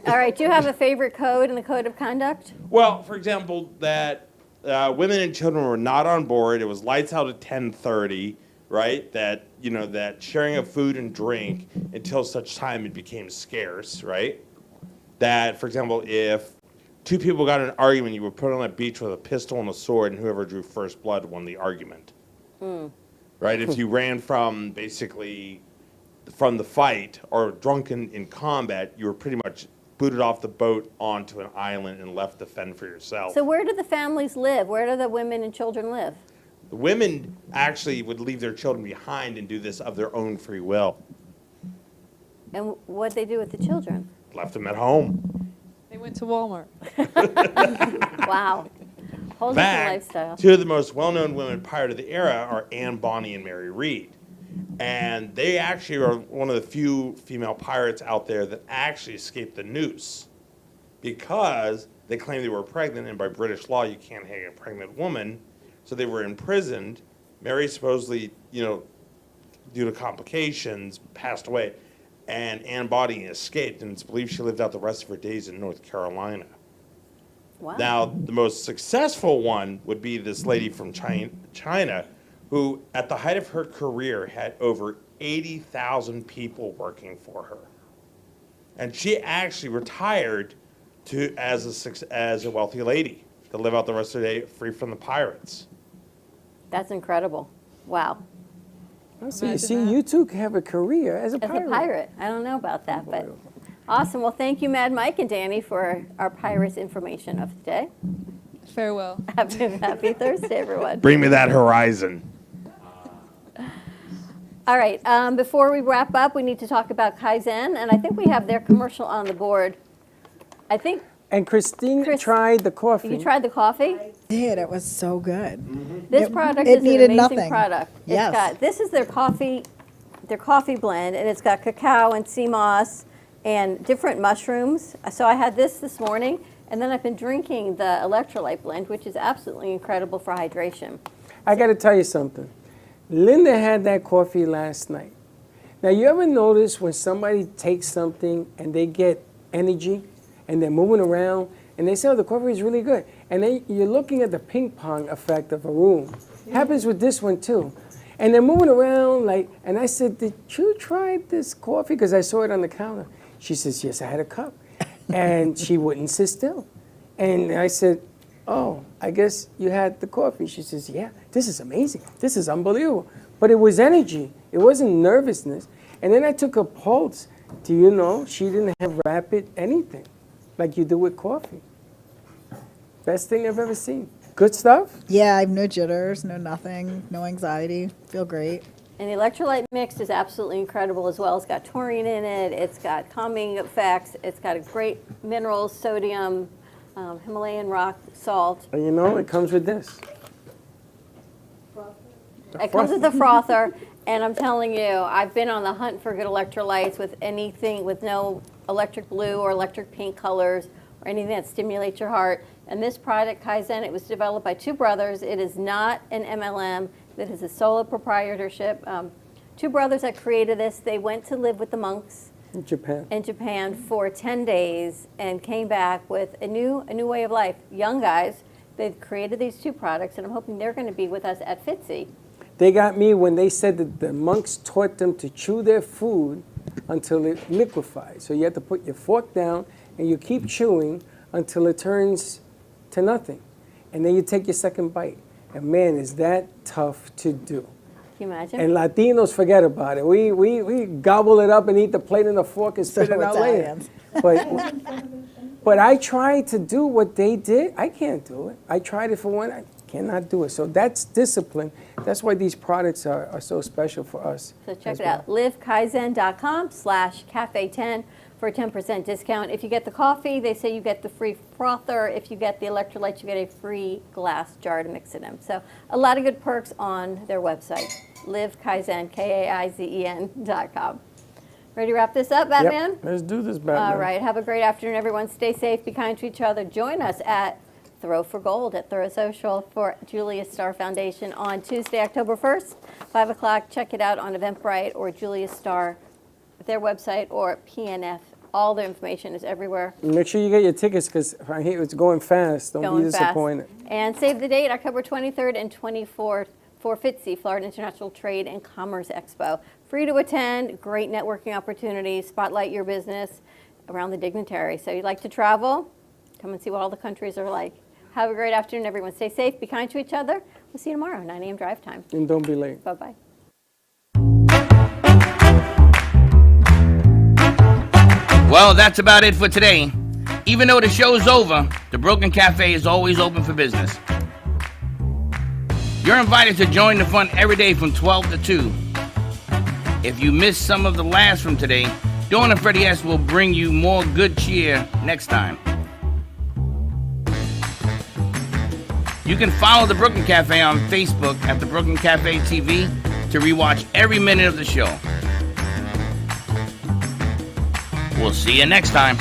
C: All right, do you have a favorite code in the Code of Conduct?
E: Well, for example, that women and children were not on board. It was lights out at 10:30, right? That that sharing of food and drink until such time it became scarce, right? That, for example, if two people got in an argument, you were put on a beach with a pistol and a sword, and whoever drew first blood won the argument. Right? If you ran from the fight or drunken in combat, you were pretty much booted off the boat onto an island and left to fend for yourself.
C: So where do the families live? Where do the women and children live?
E: The women actually would leave their children behind and do this of their own free will.
C: And what'd they do with the children?
E: Left them at home.
S: They went to Walmart.
C: Wow. Whole different
E: Back,
C: lifestyle.
E: two of the most well-known women prior to the era are Anne Bonny and Mary Read. And they actually are one of the few female pirates out there that actually escaped the noose because they claimed they were pregnant, and by British law, you can't hang a pregnant woman. So they were imprisoned. Mary supposedly, due to complications, passed away. And Anne Bonny escaped, and it's believed she lived out the rest of her days in North Carolina.
C: Wow.
E: Now, the most successful one would be this lady from China, who, at the height of her career, had over 80,000 people working for her. And she actually retired as a wealthy lady to live out the rest of the day free from the pirates.
C: That's incredible. Wow.
B: So you see, you two have a career as a pirate.
C: I don't know about that, but awesome. Well, thank you, Mad Mike and Danny, for our pirates information of the day.
S: Farewell.
C: Happy Thursday, everyone.
E: Bring me that horizon.
C: All right. Before we wrap up, we need to talk about Kaizen, and I think we have their commercial on the board. I think.
B: And Christine tried the coffee.
C: You tried the coffee?
G: I did. It was so good.
C: This product
G: it
C: is
G: needed
C: an amazing
G: nothing.
C: product.
G: Yes.
C: This is their coffee blend, and it's got cacao and sea moss and different mushrooms. So I had this morning, and then I've been drinking the electrolyte blend, which is absolutely incredible for hydration.
B: I got to tell you something. Linda had that coffee last night. Now, you ever notice when somebody takes something and they get energy and they're moving around and they say, oh, the coffee is really good. And then you're looking at the ping pong effect of a room. Happens with this one too. And they're moving around and I said, did you try this coffee? Because I saw it on the counter. She says, yes, I had a cup. And she wouldn't sit still. And I said, oh, I guess you had the coffee. She says, yeah, this is amazing. This is unbelievable. But it was energy. It wasn't nervousness. And then I took a pulse. Do you know she didn't have rapid anything like you do with coffee? Best thing I've ever seen. Good stuff?
G: Yeah, I have no jitters, no nothing, no anxiety. Feel great.
C: And the electrolyte mix is absolutely incredible as well. It's got taurine in it. It's got calming effects. It's got a great minerals, sodium, Himalayan rock salt.
B: And you know, it comes with this.
C: It comes with the frother, and I'm telling you, I've been on the hunt for good electrolytes with anything with no electric blue or electric pink colors or anything that stimulates your heart. And this product, Kaizen, it was developed by two brothers. It is not an MLM. It is a solo proprietorship. Two brothers that created this, they went to live with the monks
B: in Japan
C: for 10 days and came back with a new way of life. Young guys, they've created these two products, and I'm hoping they're going to be with us at FITSE.
B: They got me when they said that the monks taught them to chew their food until it liquefied. So you have to put your fork down and you keep chewing until it turns to nothing. And then you take your second bite. And man, is that tough to do.
C: Can you imagine?
B: And Latinos forget about it. We gobble it up and eat the plate and the fork and spit it out later. But I tried to do what they did. I can't do it. I tried it for one. I cannot do it. So that's discipline. That's why these products are so special for us.
C: So check it out. livekaizen.com/cafe10 for a 10% discount. If you get the coffee, they say you get the free frother. If you get the electrolytes, you get a free glass jar to mix it in. So a lot of good perks on their website, livekaizen, KAIZEN.com. Ready to wrap this up, Batman?
B: Yep. Let's do this, Batman.
C: All right. Have a great afternoon, everyone. Stay safe. Be kind to each other. Join us at Throw for Gold at Throw Social for Julia Star Foundation on Tuesday, October 1st, 5 o'clock. Check it out on Eventbrite or Julia Star, their website, or PNF. All their information is everywhere.
B: Make sure you get your tickets because I hear it's going fast. Don't be disappointed.
C: And save the date, October 23rd and 24th for FITSE, Florida International Trade and Commerce Expo. Free to attend, great networking opportunities, spotlight your business around the dignitary. So you'd like to travel? Come and see what all the countries are like. Have a great afternoon, everyone. Stay safe, be kind to each other. We'll see you tomorrow, 9 a.m. drive time.
B: And don't be late.
C: Bye-bye.
A: Well, that's about it for today. Even though the show's over, the Broken Cafe is always open for business. You're invited to join the fun every day from 12 to 2. If you missed some of the laughs from today, Dawn and Freddie S. will bring you more good cheer next time. You can follow the Brooklyn Cafe on Facebook at the Brooklyn Cafe TV to rewatch every minute of the show. We'll see you next time.